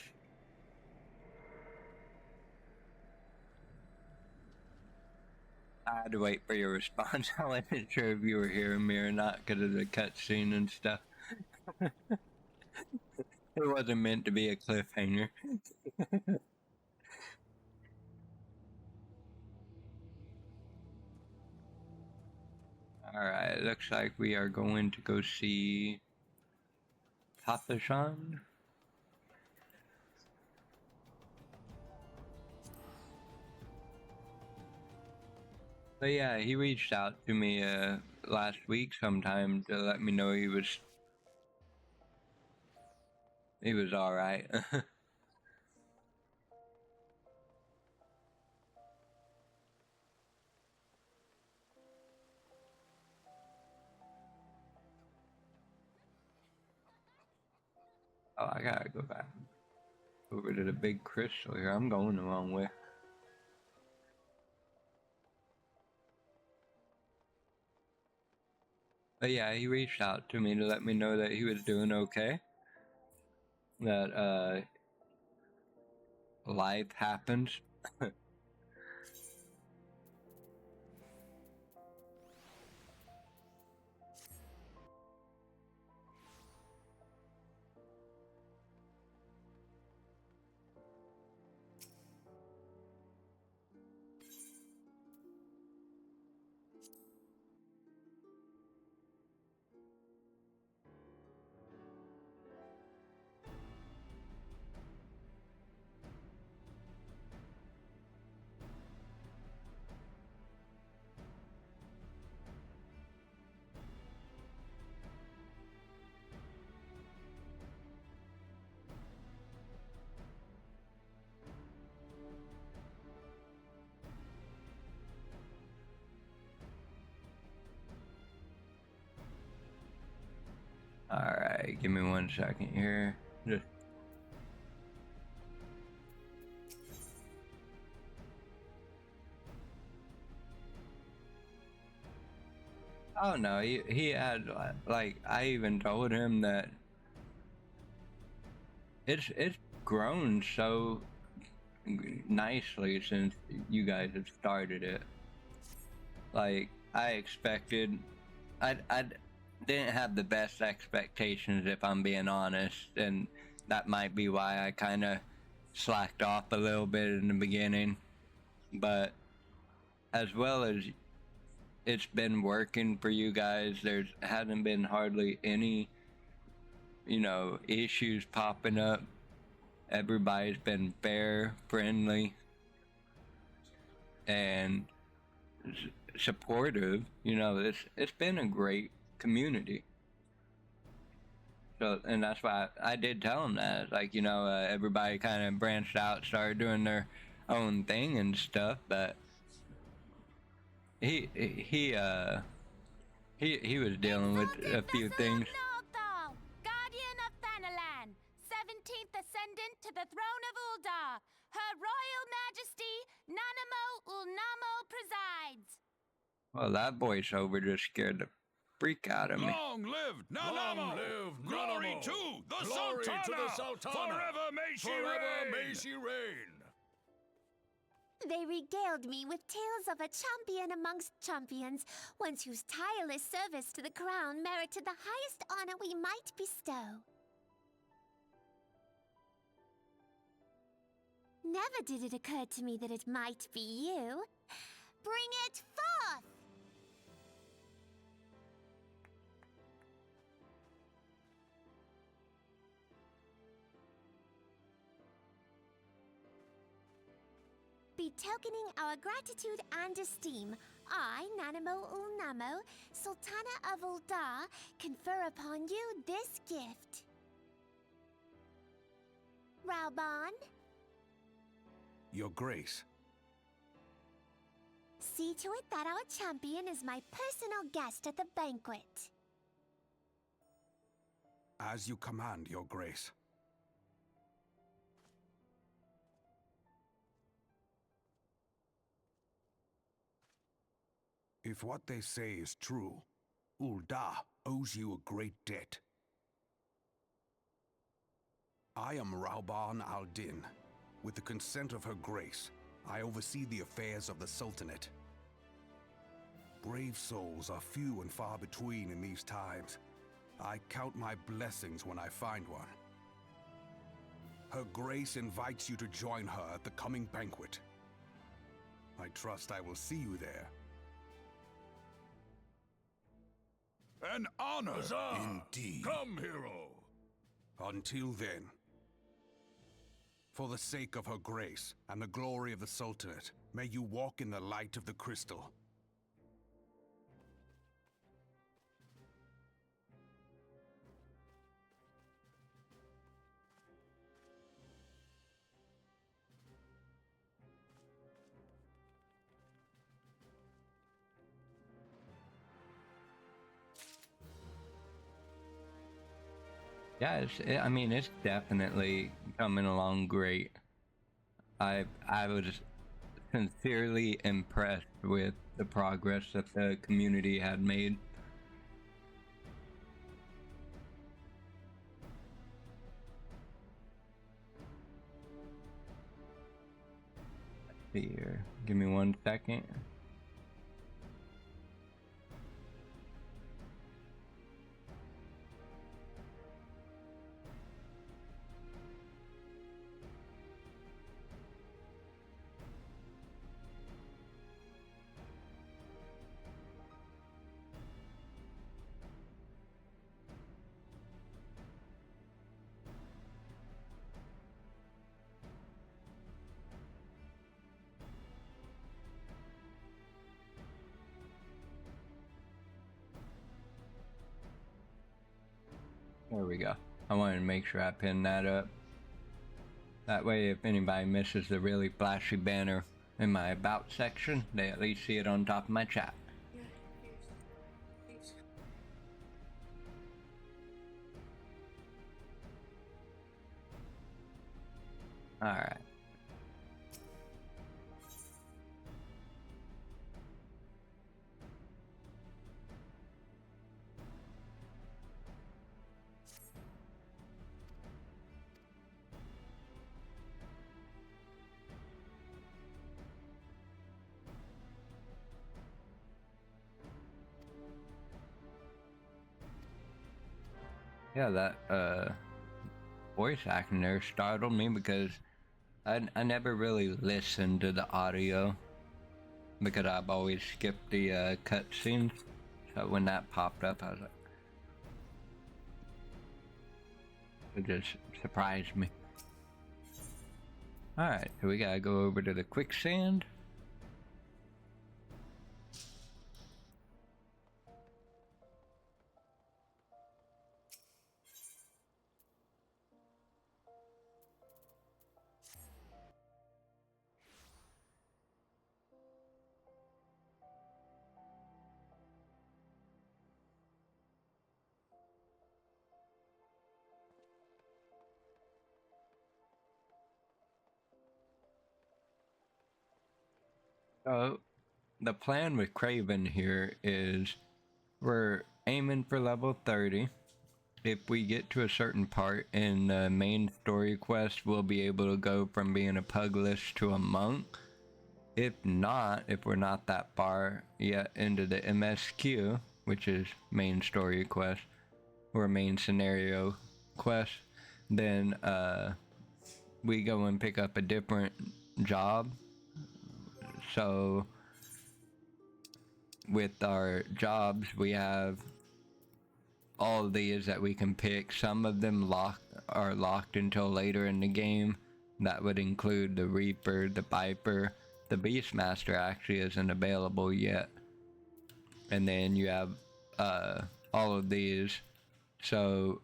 I had to wait for your response. I wasn't sure if you were hearing me or not because of the cutscene and stuff. It wasn't meant to be a cliffhanger. Alright, looks like we are going to go see Papa-san. But yeah, he reached out to me last week sometime to let me know he was alright. Oh, I gotta go back over to the big crystal here. I'm going the wrong way. But yeah, he reached out to me to let me know that he was doing okay. That life happens. Alright, give me 1 second here. Just oh no, he had like I even told him that it's grown so nicely since you guys have started it. Like I expected, I didn't have the best expectations if I'm being honest, and that might be why I kind of slacked off a little bit in the beginning. But as well as it's been working for you guys, there hasn't been hardly any, issues popping up. Everybody's been fair, friendly, and supportive. It's been a great community. So, and that's why I did tell him that, like, everybody kind of branched out, started doing their own thing and stuff. But he was dealing with a few things. Guardian of Thanalan, 17th Ascendant to the throne of Uldar, Her Royal Majesty Nanamo Ulnamo presides. Well, that voiceover just scared the freak out of me. Long live Nanamo! Long live Glory Nanamo! to the Glory Sultana! to the Sultana! Forever may she Forever reign! may she reign! They regaled me with tales of a champion amongst champions, once whose tireless service to the crown merited the highest honor we might bestow. Never did it occur to me that it might be you. Bring it forth! Betokening our gratitude and esteem, I, Nanamo Ulnamo, Sultana of Uldar, confer upon you this gift. Raubon? Your Grace. See to it that our champion is my personal guest at the banquet. As you command, Your Grace. If what they say is true, Uldar owes you a great debt. I am Raubon al-Din. With the consent of Her Grace, I oversee the affairs of the Sultanate. Brave souls are few and far between in these times. I count my blessings when I find one. Her Grace invites you to join her at the coming banquet. I trust I will see you there. An honor. Indeed. Come, hero. Until then, for the sake of her grace and the glory of the Sultanate, may you walk in the light of the crystal. Yeah, I mean, it's definitely coming along great. I was sincerely impressed with the progress that the community had made. Let's see here. Give me 1 second. There we go. I wanted to make sure I pinned that up. That way, if anybody misses the really flashy banner in my About section, they at least see it on top of my chat. Alright. Yeah, that voice acting there startled me because I never really listened to the audio because I've always skipped the cutscenes. So when that popped up, I was like, it just surprised me. Alright, so we gotta go over to the quicksand. So, the plan with Kraven here is we're aiming for level 30. If we get to a certain part in the main story quest, we'll be able to go from being a Pugilist to a monk. If not, if we're not that far yet into the MSQ, which is main story quest, or main scenario quest, then we go and pick up a different job. So with our jobs, we have all of these that we can pick. Some of them are locked until later in the game. That would include the Reaper, the Viper. The Beastmaster actually isn't available yet. And then you have all of these. So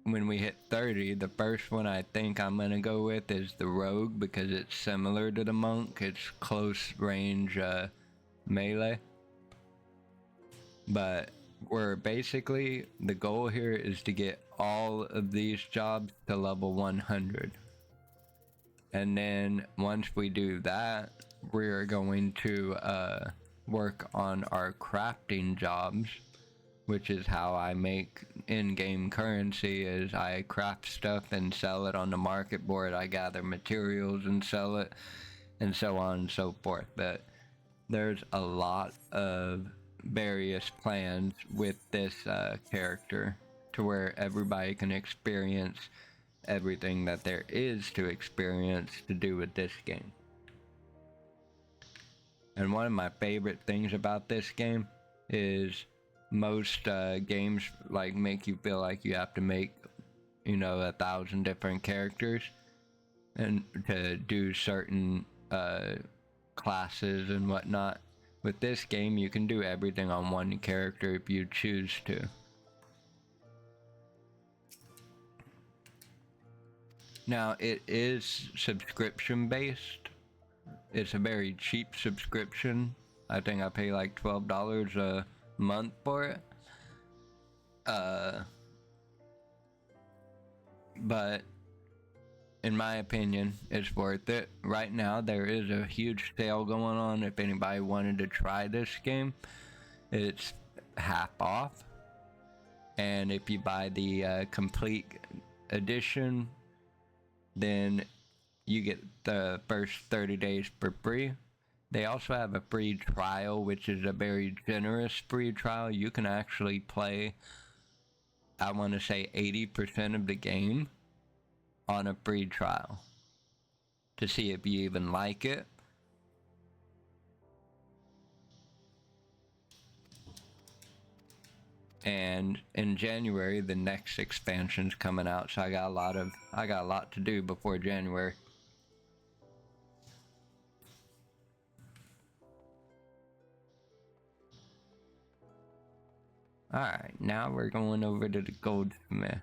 when we hit 30, the first one I think I'm gonna go with is the Rogue because it's similar to the Monk. It's close range melee. But we're basically, the goal here is to get all of these jobs to level 100. And then once we do that, we're going to work on our crafting jobs, which is how I make in-game currency. Is I craft stuff and sell it on the market board. I gather materials and sell it, and so on and so forth. But there's a lot of various plans with this character to where everybody can experience everything that there is to experience to do with this game. And one of my favorite things about this game is most games like make you feel like you have to make, you know, 1,000 different characters and to do certain classes and whatnot. With this game, you can do everything on one character if you choose to. Now, it is subscription based. It's a very cheap subscription. I think I pay like $12 a month for it. But in my opinion, it's worth it. Right now, there is a huge sale going on. If anybody wanted to try this game, it's half off. And if you buy the complete edition, then you get the first 30 days for free. They also have a free trial, which is a very generous free trial. You can actually play, I want to say 80% of the game on a free trial to see if you even like it. And in January, the next expansion's coming out, so I got a lot to do before January. Alright, now we're going over to the goldsmith.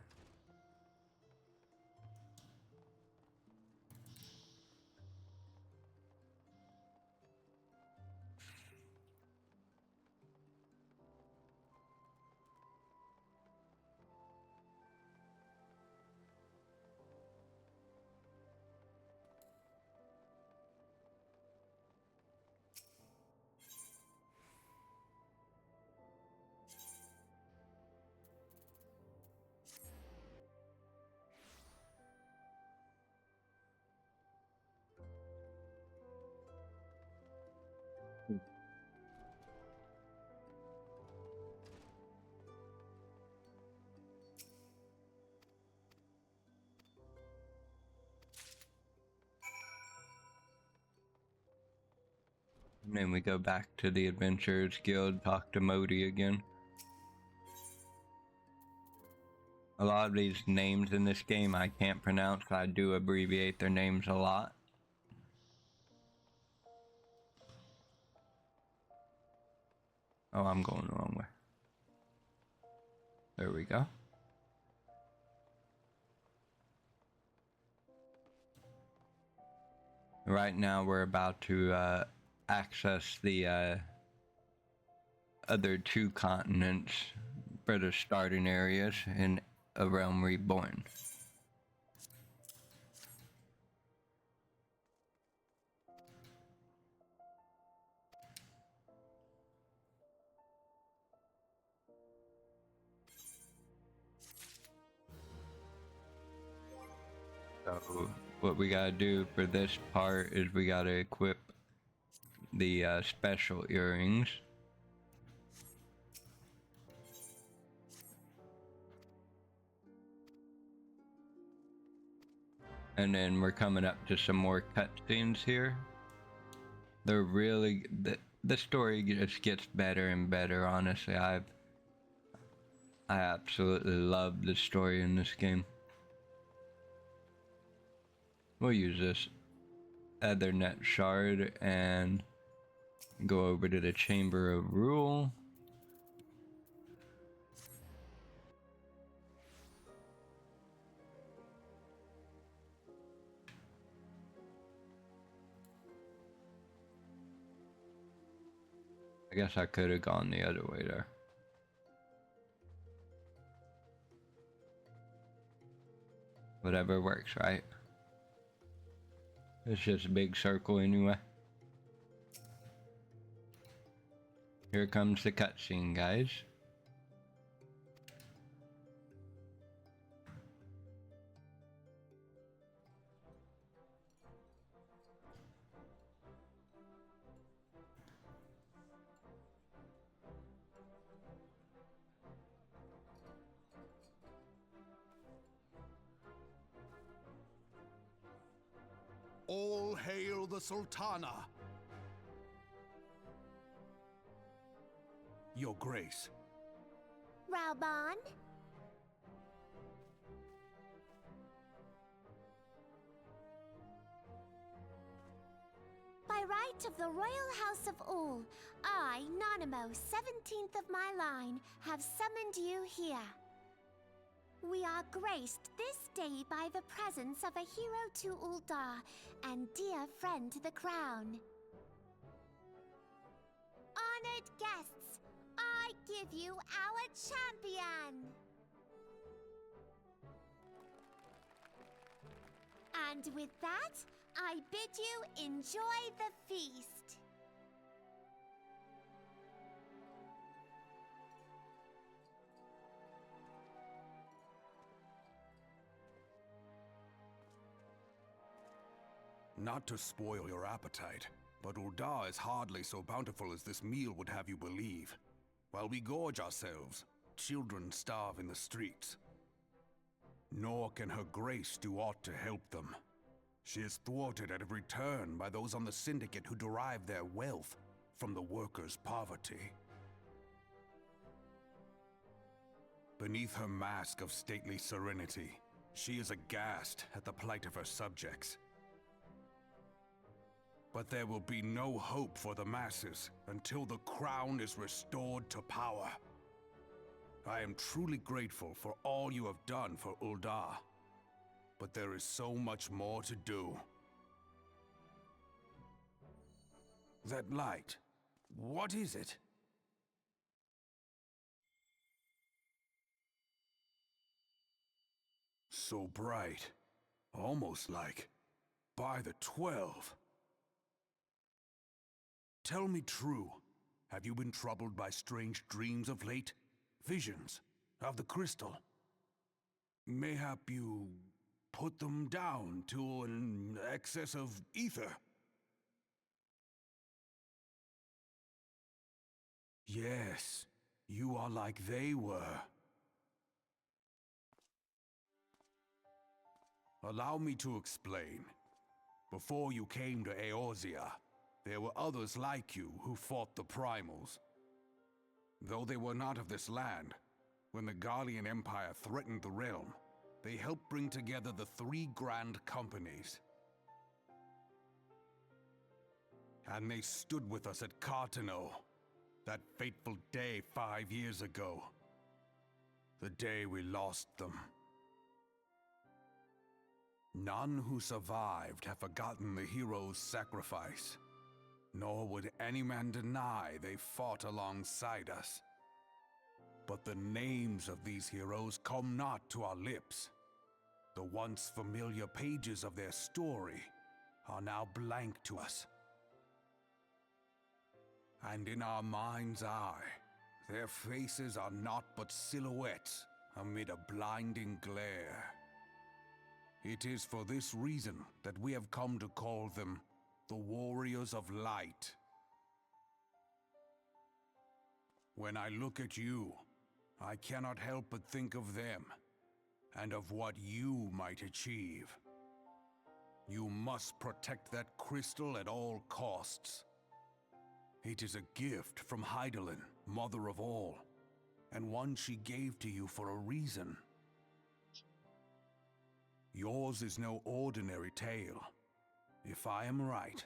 And then we go back to the Adventurers Guild, talk to Modi again. A lot of these names in this game I can't pronounce, I do abbreviate their names a lot. Oh, I'm going the wrong way. There we go. Right now we're about to access the other two continents for the starting areas in A Realm Reborn. So what we gotta do for this part is we gotta equip the special earrings. And then we're coming up to some more cutscenes here. They're really, the story just gets better and better, honestly. I absolutely love the story in this game. We'll use this Ethernet shard and go over to the Chamber of Rule. I guess I could have gone the other way there. Whatever works, right? It's just a big circle anyway. Here comes the cutscene, guys. All hail the Sultana! Your Grace, Raubon? By right of the Royal House of Ul, I, Nanamo, 17th of my line, have summoned you here. We are graced this day by the presence of a hero to Ul'dah and dear friend to the crown. Honored guests, I give you our champion! And with that, I bid you enjoy the feast. Not to spoil your appetite, but Ul'dah is hardly so bountiful as this meal would have you believe. While we gorge ourselves, children starve in the streets. Nor can her grace do aught to help them. She is thwarted at every turn by those on the Syndicate who derive their wealth from the workers' poverty. Beneath her mask of stately serenity, she is aghast at the plight of her subjects. But there will be no hope for the masses until the crown is restored to power. I am truly grateful for all you have done for Ul'dah, but there is so much more to do. That light, what is it? So bright, almost like by the 12. Tell me true, have you been troubled by strange dreams of late? Visions of the crystal? Mayhap you put them down to an excess of ether? Yes, you are like they were. Allow me to explain. Before you came to Eorzea, there were others like you who fought the primals. Though they were not of this land, when the Garlean Empire threatened the realm, they helped bring together the 3 grand companies. And they stood with us at Cartano, that fateful day 5 years ago. The day we lost them. None who survived have forgotten the heroes' sacrifice. Nor would any man deny they fought alongside us. But the names of these heroes come not to our lips. The once familiar pages of their story are now blank to us. And in our mind's eye, their faces are naught but silhouettes amid a blinding glare. It is for this reason that we have come to call them the Warriors of Light. When I look at you, I cannot help but think of them, and of what you might achieve. You must protect that crystal at all costs. It is a gift from Hydaelyn, Mother of All, and one she gave to you for a reason. Yours is no ordinary tale. If I am right,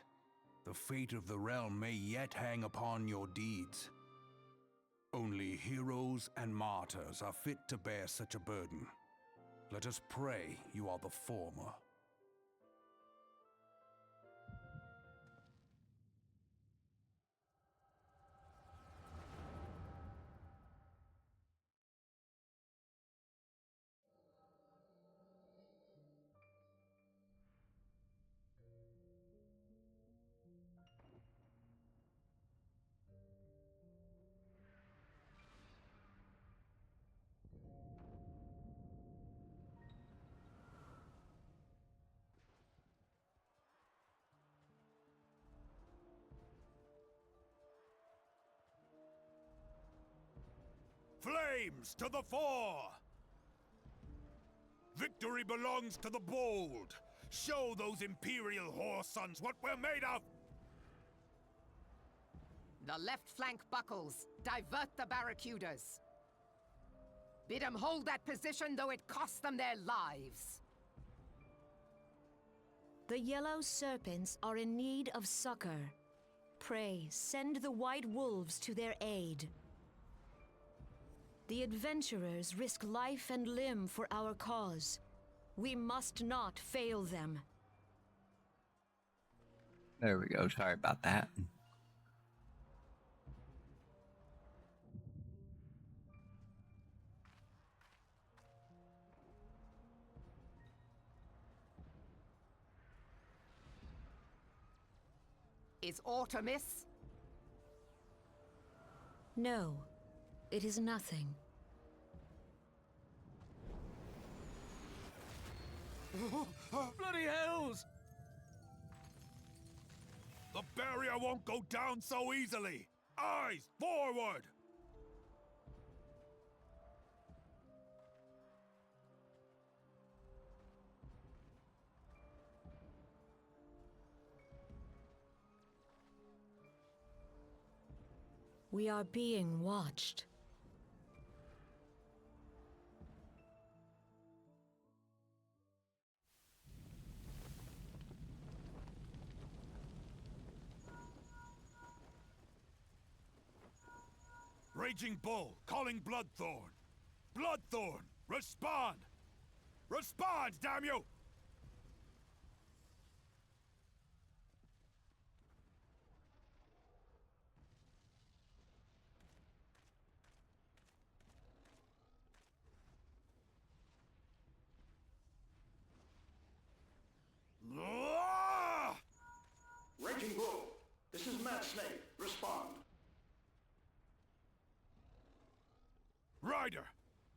the fate of the realm may yet hang upon your deeds. Only heroes and martyrs are fit to bear such a burden. Let us pray you are the former. Flames to the fore! Victory belongs to the bold! Show those Imperial whore sons what we're made of! The left flank buckles. Divert the barracudas. Bid them hold that position, though it costs them their lives. The yellow serpents are in need of succor. Pray, send the white wolves to their aid. The adventurers risk life and limb for our cause. We must not fail them. There we go. Sorry about that. Is aught amiss? No, it is nothing. Bloody hells! The barrier won't go down so easily! Eyes forward! We are being watched. Raging Bull, calling Bloodthorn. Bloodthorn, respond! Respond, damn you! Ah! Raging Bull, this is Mad Snake. Respond. Ryder,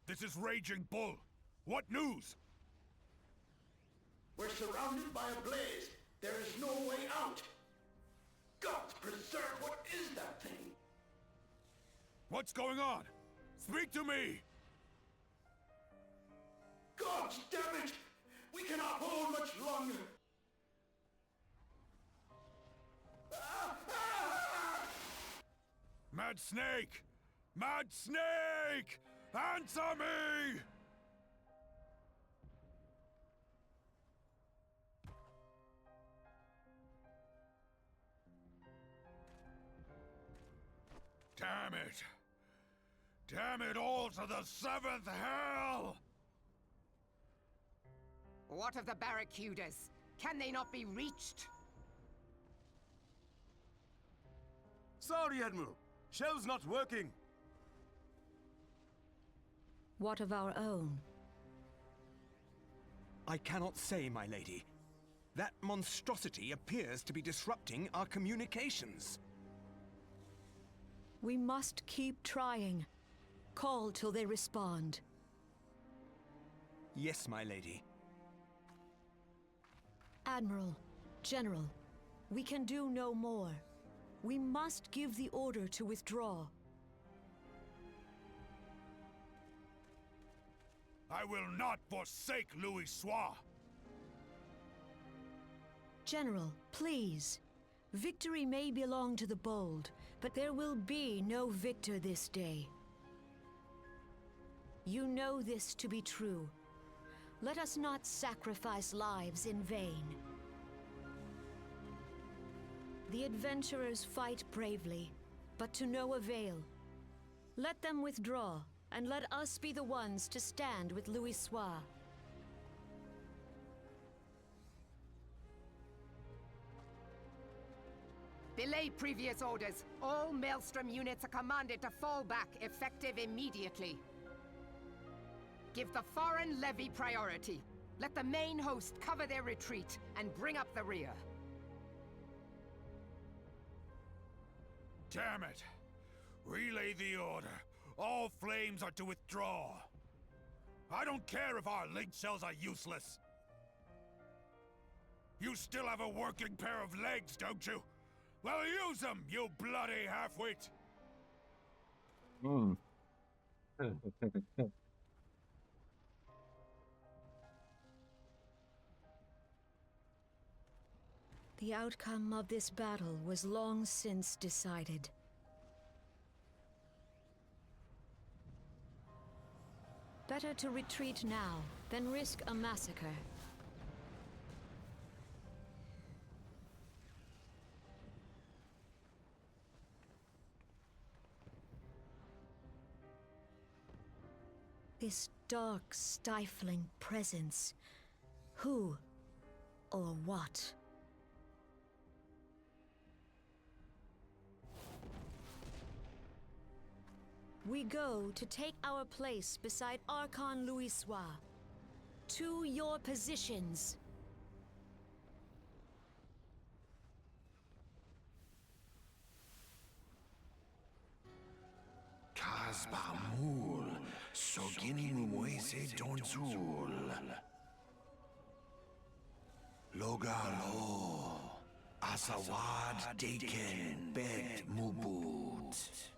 this is Raging Bull. What news? We're surrounded by a blaze. There is no way out. Gods preserve, what is that thing? What's going on? Speak to me! Gods damn it! We cannot hold much longer. Mad Snake! Mad Snake! Answer me! Damn it! Damn it all to the seventh hell! What of the barracudas? Can they not be reached? Sorry, Admiral. Shell's not working. What of our own? I cannot say, my lady. That monstrosity appears to be disrupting our communications. We must keep trying. Call till they respond. Yes, my lady. Admiral, General, we can do no more. We must give the order to withdraw. I will not forsake Louis Soir! General, please. Victory may belong to the bold, but there will be no victor this day. You know this to be true. Let us not sacrifice lives in vain. The adventurers fight bravely, but to no avail. Let them withdraw, and let us be the ones to stand with Louis Soir. Belay previous orders. All Maelstrom units are commanded to fall back, effective immediately. Give the foreign levy priority. Let the main host cover their retreat and bring up the rear. Damn it! Relay the order. All flames are to withdraw. I don't care if our link cells are useless. You still have a working pair of legs, don't you? Well, use them, you bloody half-wit! The outcome of this battle was long since decided. Better to retreat now than risk a massacre. This dark, stifling presence. Who or what? We go to take our place beside Archon Louisoix. To your positions. Kasbamul, Soginin Muese Donzul. Logalo, Asawad Deken Bet Mubut.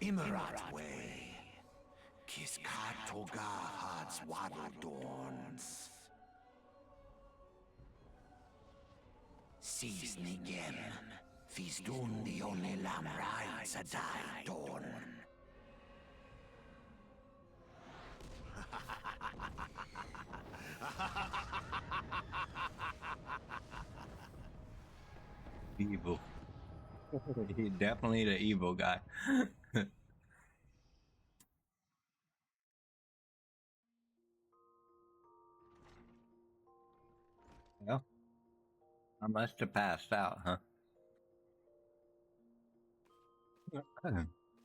Imarat Way, Kiskat Toga Hads Waddle Dorns. Sees Nigem, Fizdun the only lamb rides a die dawn. Evil. He's definitely the evil guy. Well, I must have passed out, huh?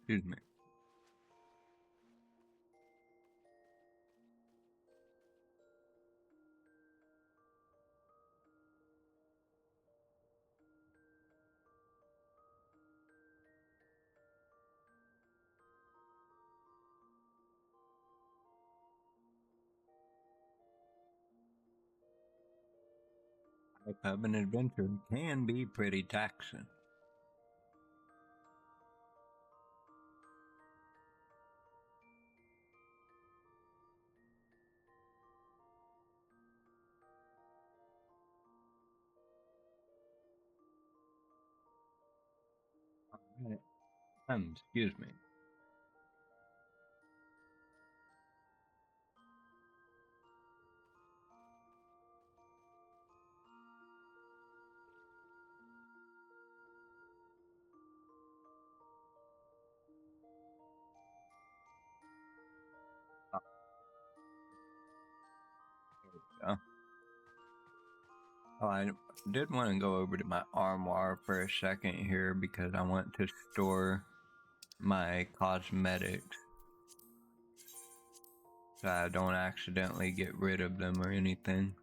Excuse me. Pub and adventure can be pretty taxing. Alright. Excuse me. Oh, I did want to go over to my armoire for a second here because I want to store my cosmetics so I don't accidentally get rid of them or anything.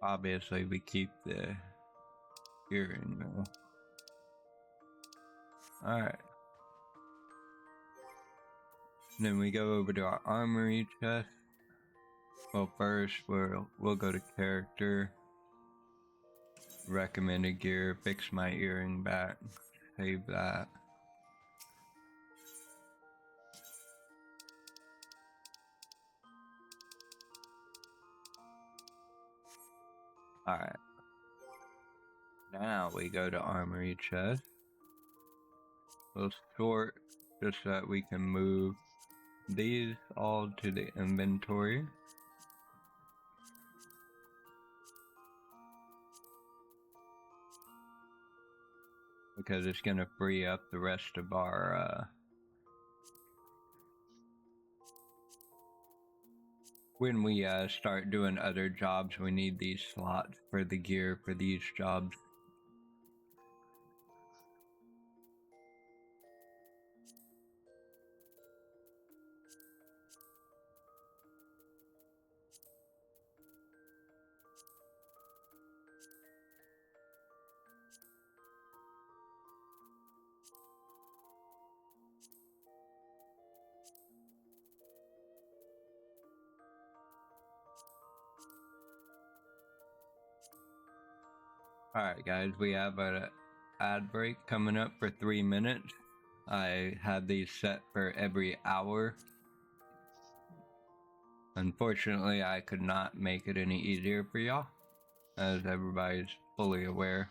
Obviously, we keep the earring though. Alright. Then we go over to our armory chest. Well, first we'll go to character, recommended gear, fix my earring back, save that. Alright. Now we go to armory chest. We'll sort just so that we can move these all to the inventory. Because it's gonna free up the rest of our when we start doing other jobs, we need these slots for the gear for these jobs. Alright, guys, we have an ad break coming up for 3 minutes. I had these set for every hour. Unfortunately, I could not make it any easier for y'all, as everybody's fully aware.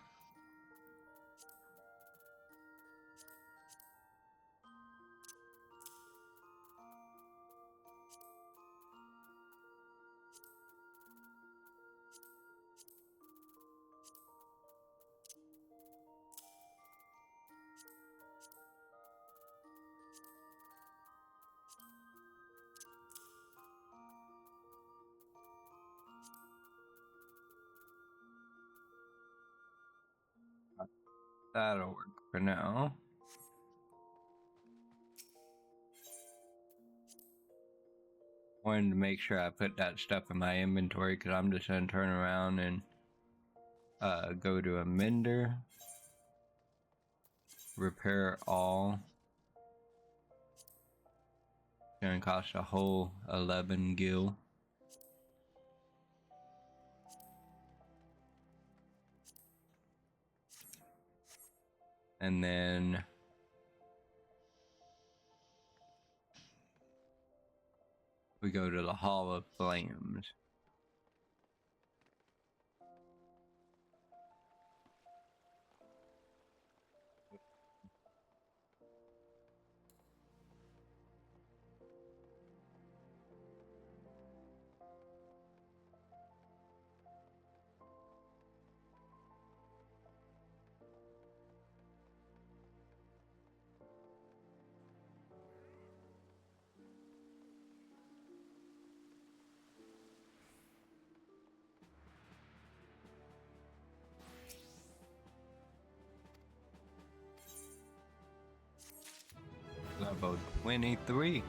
That'll work for now. Wanted to make sure I put that stuff in my inventory because I'm just gonna turn around and go to a mender, repair all. It's gonna cost a whole 11 gil. And then we go to the Hall of Flames. Level 23.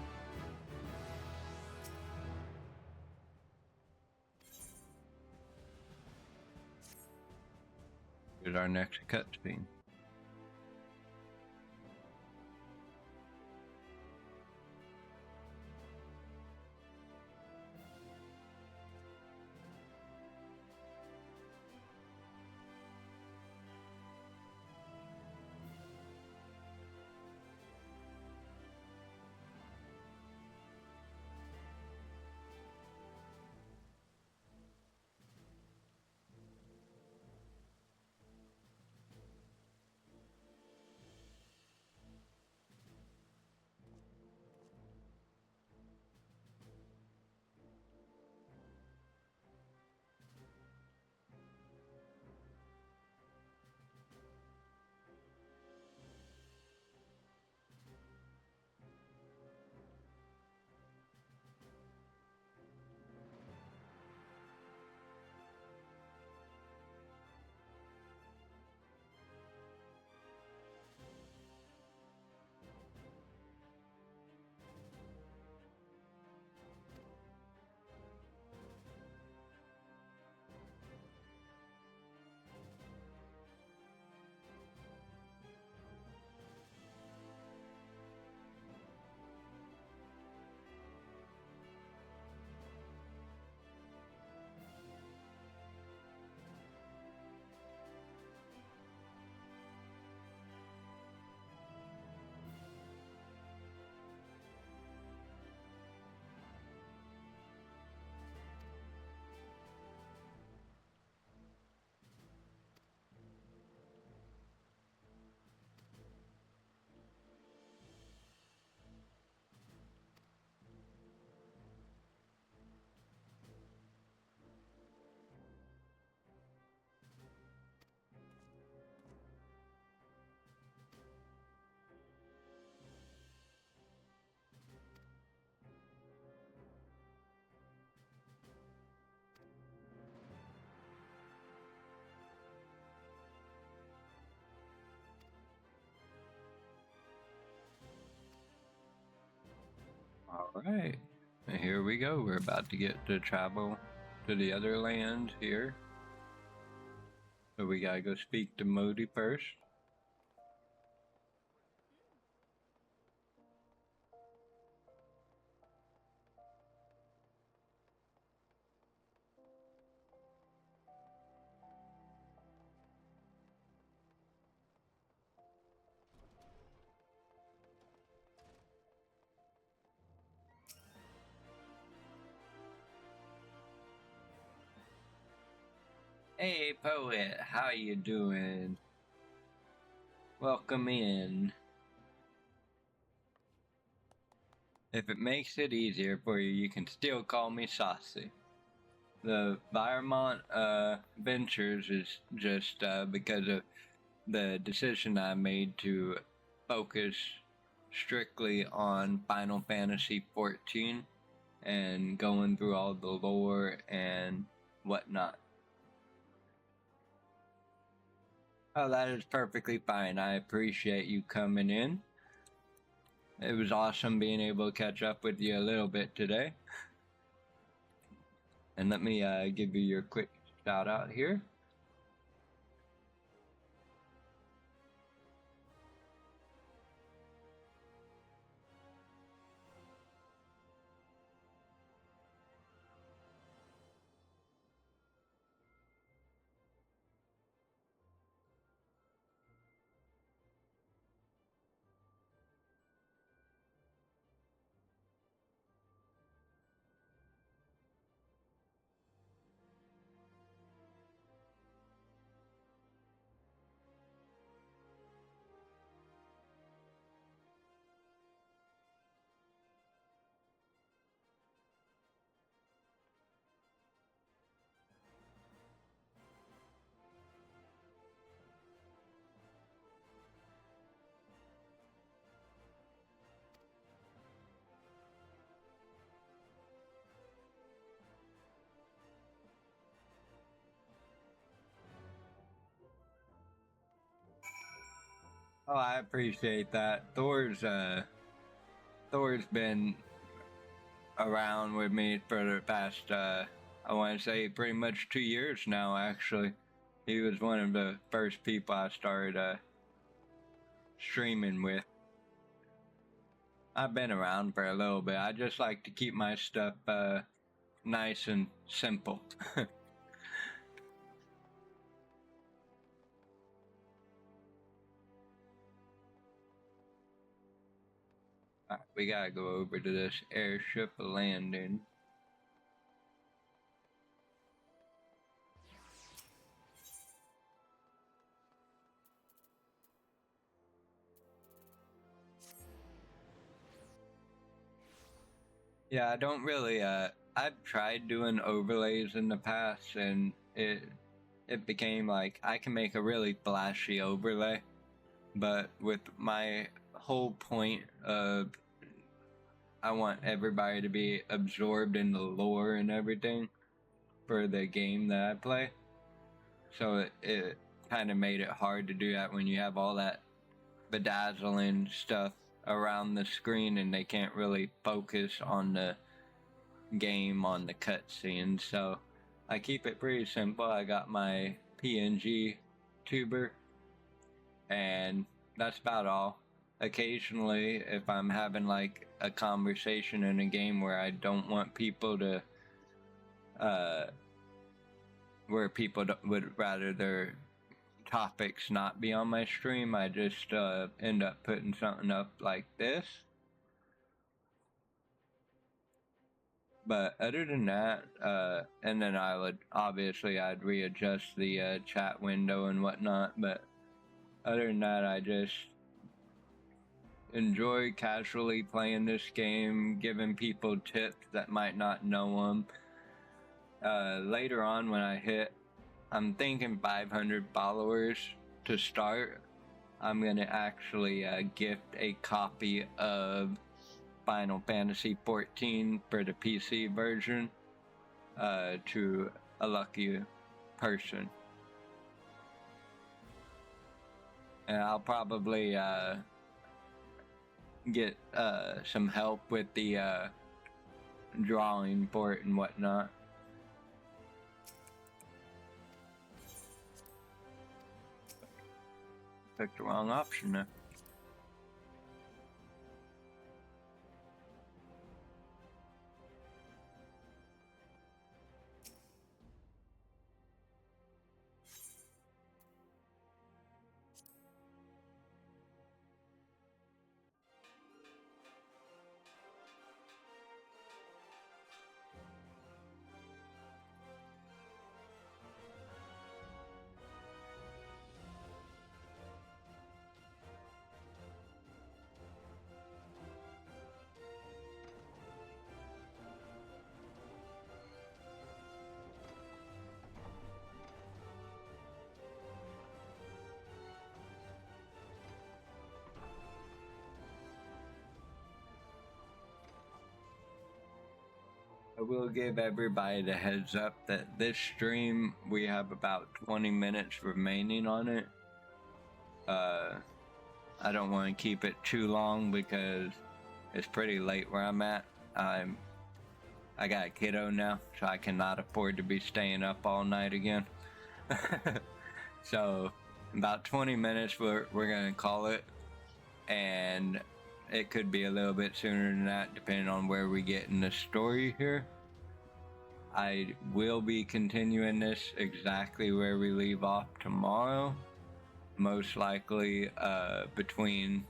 Here's our next cutscene. Alright, here we go. We're about to get to travel to the other land here. So we gotta go speak to Modi first. Hey, poet, how you doing? Welcome in. If it makes it easier for you, you can still call me Saucy. The Viremont Ventures is just because of the decision I made to focus strictly on Final Fantasy XIV and going through all the lore and whatnot. Oh, that is perfectly fine. I appreciate you coming in. It was awesome being able to catch up with you a little bit today. And let me give you your quick shout out here. Oh, I appreciate that. Thor's been around with me for the past I want to say pretty much 2 years now. Actually, he was one of the first people I started streaming with. I've been around for a little bit. I just like to keep my stuff nice and simple. Alright, we gotta go over to this airship landing. Yeah, I don't really I've tried doing overlays in the past and it became like I can make a really flashy overlay, but with my whole point of I want everybody to be absorbed in the lore and everything for the game that I play. So it kind of made it hard to do that when you have all that bedazzling stuff around the screen and they can't really focus on the game, on the cutscenes. So I keep it pretty simple. I got my PNG tuber and that's about all. Occasionally, if I'm having like a conversation in a game where I don't want people to where people would rather their topics not be on my stream, I just end up putting something up like this. But other than that, and then I'd readjust the chat window and whatnot, but other than that, I just enjoy casually playing this game, giving people tips that might not know them. Later on when I'm thinking 500 followers to start, I'm gonna actually gift a copy of Final Fantasy XIV for the PC version to a lucky person. And I'll probably get some help with the drawing for it and whatnot. Picked the wrong option there. will give everybody the heads up that this stream, we have about 20 minutes remaining on it. I don't want to keep it too long because it's pretty late where I'm at. I got a kiddo now, so I cannot afford to be staying up all night again. So about 20 minutes we're gonna call it, and it could be a little bit sooner than that depending on where we get in the story here. I will be continuing this exactly where we leave off tomorrow, most likely between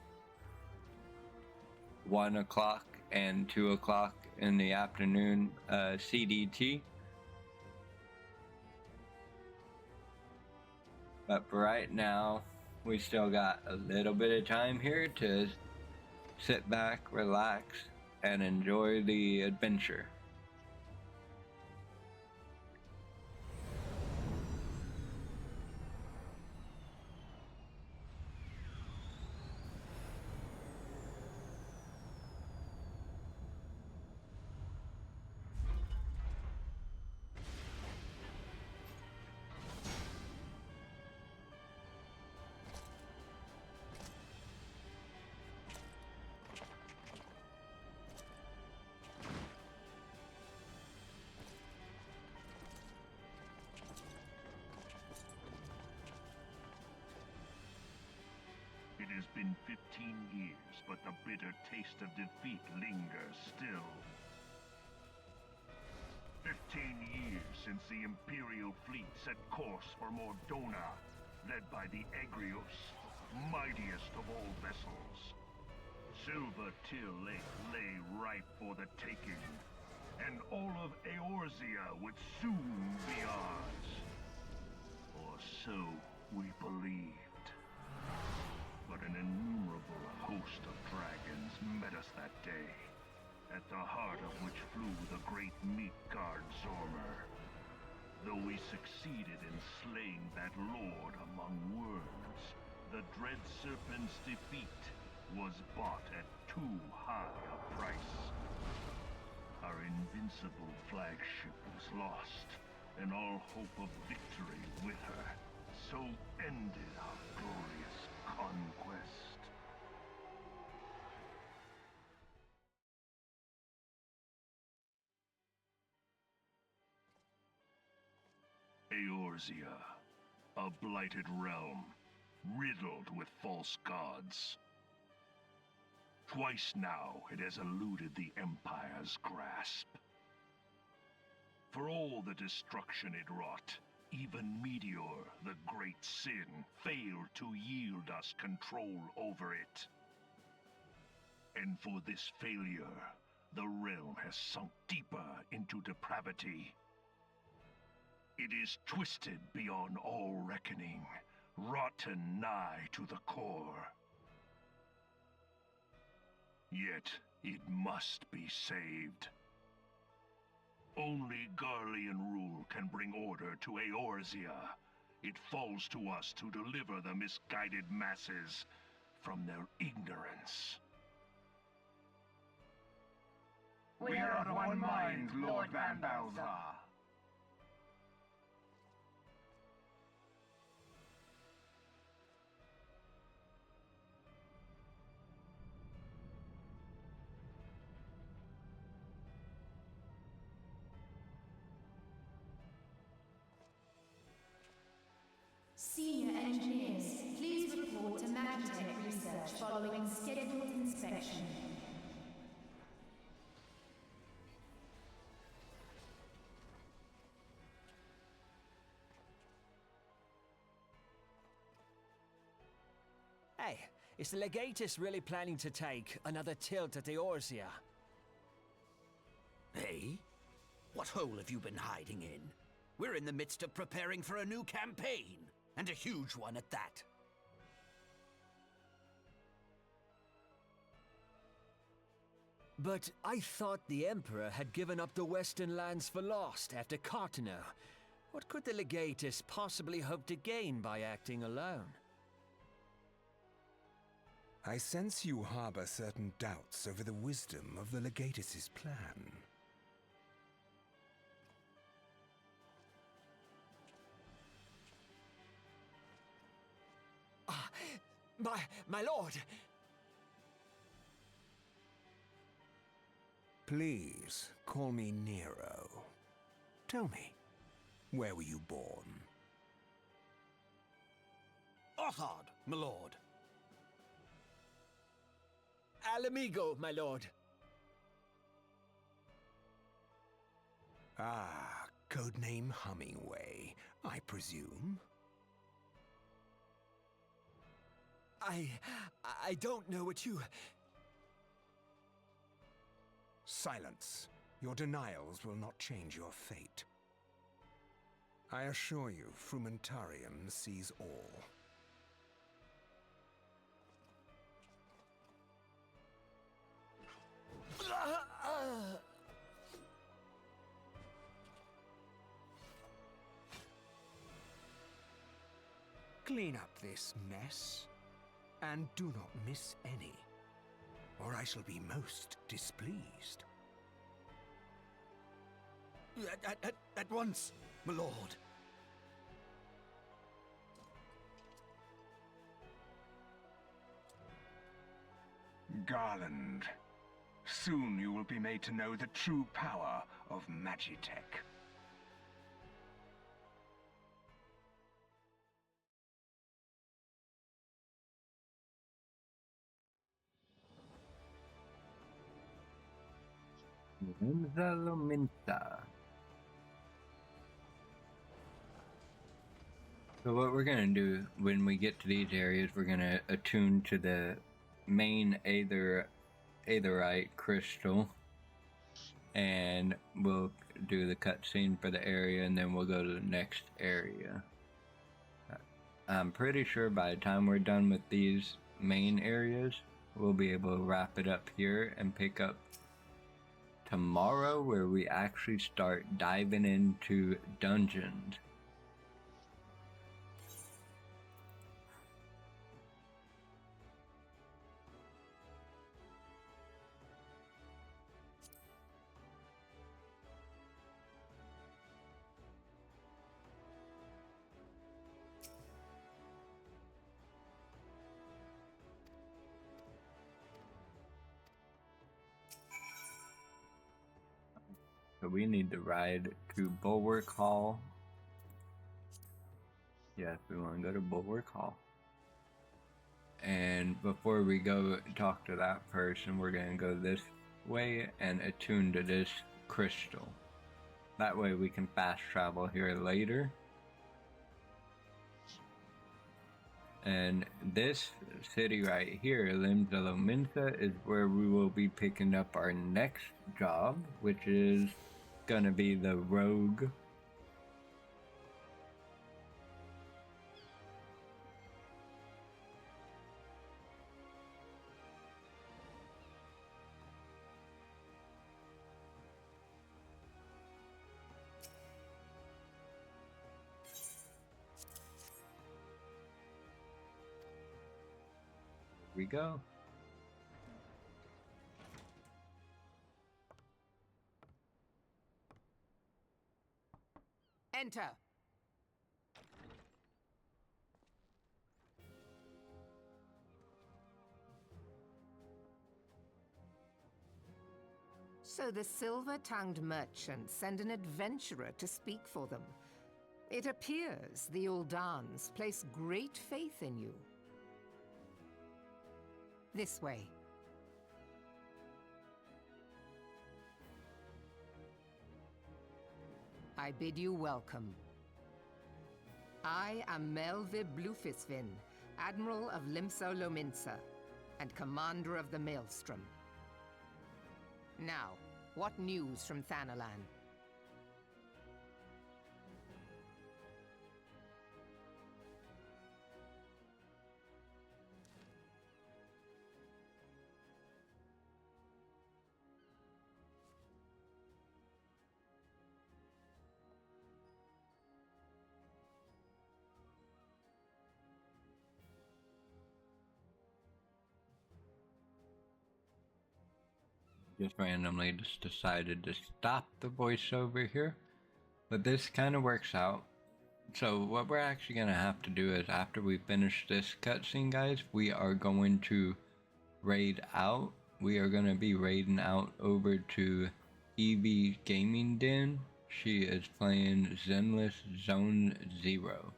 1 o'clock and 2 o'clock in the afternoon CDT. But for right now, we still got a little bit of time here to sit back, relax, and enjoy the adventure. It has been 15 years, but the bitter taste of defeat lingers still. 15 years since the Imperial fleet set course for Mordona, led by the Egrios, mightiest of all vessels. Silver Till Lake lay ripe for the taking, and all of Eorzea would soon be ours. Or so we believed. But an innumerable host of dragons met us that day, at the heart of which flew the great meat guard Zormer. Though we succeeded in slaying that lord among worms, the dread serpent's defeat was bought at too high a price. Our invincible flagship was lost, and all hope of victory with her. So ended our glorious conquest. Eorzea, a blighted realm, riddled with false gods. Twice now it has eluded the Empire's grasp. For all the destruction it wrought, even Meteor, the great sin, failed to yield us control over it. And for this failure, the realm has sunk deeper into depravity. It is twisted beyond all reckoning, rotten nigh to the core. Yet, it must be saved. Only Garlean rule can bring order to Eorzea. It falls to us to deliver the misguided masses from their ignorance. We are of one mind, Lord Van Balzar. Senior engineers, please report to Magitech research following scheduled inspection. Hey, is the Legatus really planning to take another tilt at Eorzea? Hey? What hole have you been hiding in? We're in the midst of preparing for a new campaign, and a huge one at that. But I thought the Emperor had given up the Western lands for lost after Cartano. What could the Legatus possibly hope to gain by acting alone? I sense you harbor certain doubts over the wisdom of the Legatus's plan. My lord! Please, call me Nero. Tell me, where were you born? Othard, my lord. Alamigo, my lord. Ah, codename Hummingway, I presume? I don't know what you... Silence. Your denials will not change your fate. I assure you, Frumentarium sees all. Clean up this mess, and do not miss any, or I shall be most displeased. At once, my lord. Garland, soon you will be made to know the true power of Magitech. Limsa Lominsa. So what we're gonna do when we get to these areas, we're gonna attune to the main Aetherite crystal, and we'll do the cutscene for the area, and then we'll go to the next area. I'm pretty sure by the time we're done with these main areas, we'll be able to wrap it up here and pick up tomorrow, where we actually start diving into dungeons. So we need to ride to Bulwark Hall. Yes, we want to go to Bulwark Hall. And before we go talk to that person, we're going to go this way and attune to this crystal. That way we can fast travel here later. And this city right here, Limsa Lominsa, is where we will be picking up our next job, which is gonna be the rogue. Here we go. Enter. So the silver-tongued merchants send an adventurer to speak for them. It appears the Uldans place great faith in you. This way. I bid you welcome. I am Melvib Blufisvin, Admiral of Limsa Lominsa, and Commander of the Maelstrom. Now, what news from Thanalan? Just randomly decided to stop the voiceover here, but this kind of works out. So what we're actually gonna have to do is after we finish this cutscene, guys, we are going to raid out. We are gonna be raiding out over to Evie Gaming Den. She is playing Zenless Zone Zero.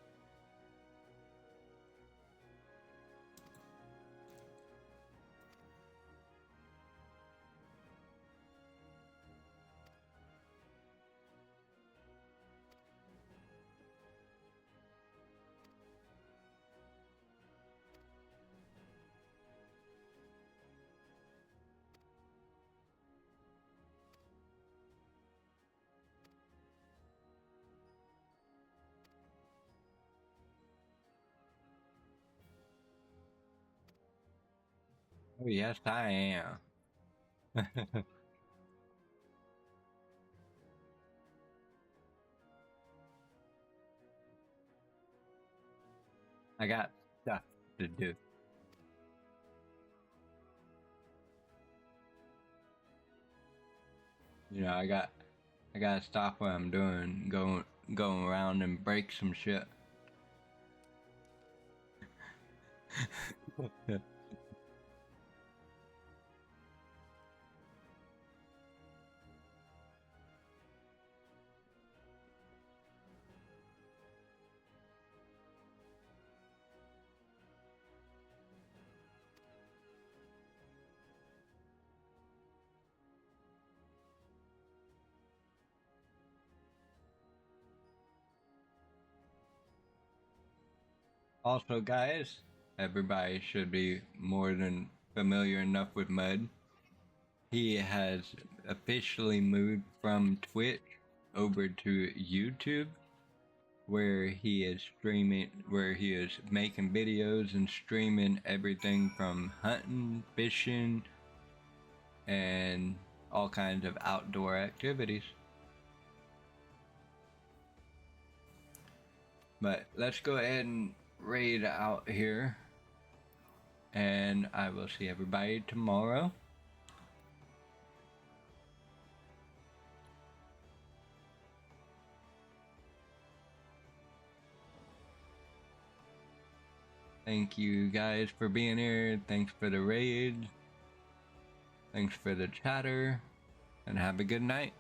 Oh yes, I am. I got stuff to do. You know, I gotta stop what I'm doing, going around and break some shit. Also, guys, everybody should be more than familiar enough with Mud. He has officially moved from Twitch over to YouTube, where he is making videos and streaming everything from hunting, fishing, and all kinds of outdoor activities. But let's go ahead and raid out here, and I will see everybody tomorrow. Thank you guys for being here. Thanks for the raid. Thanks for the chatter, and have a good night.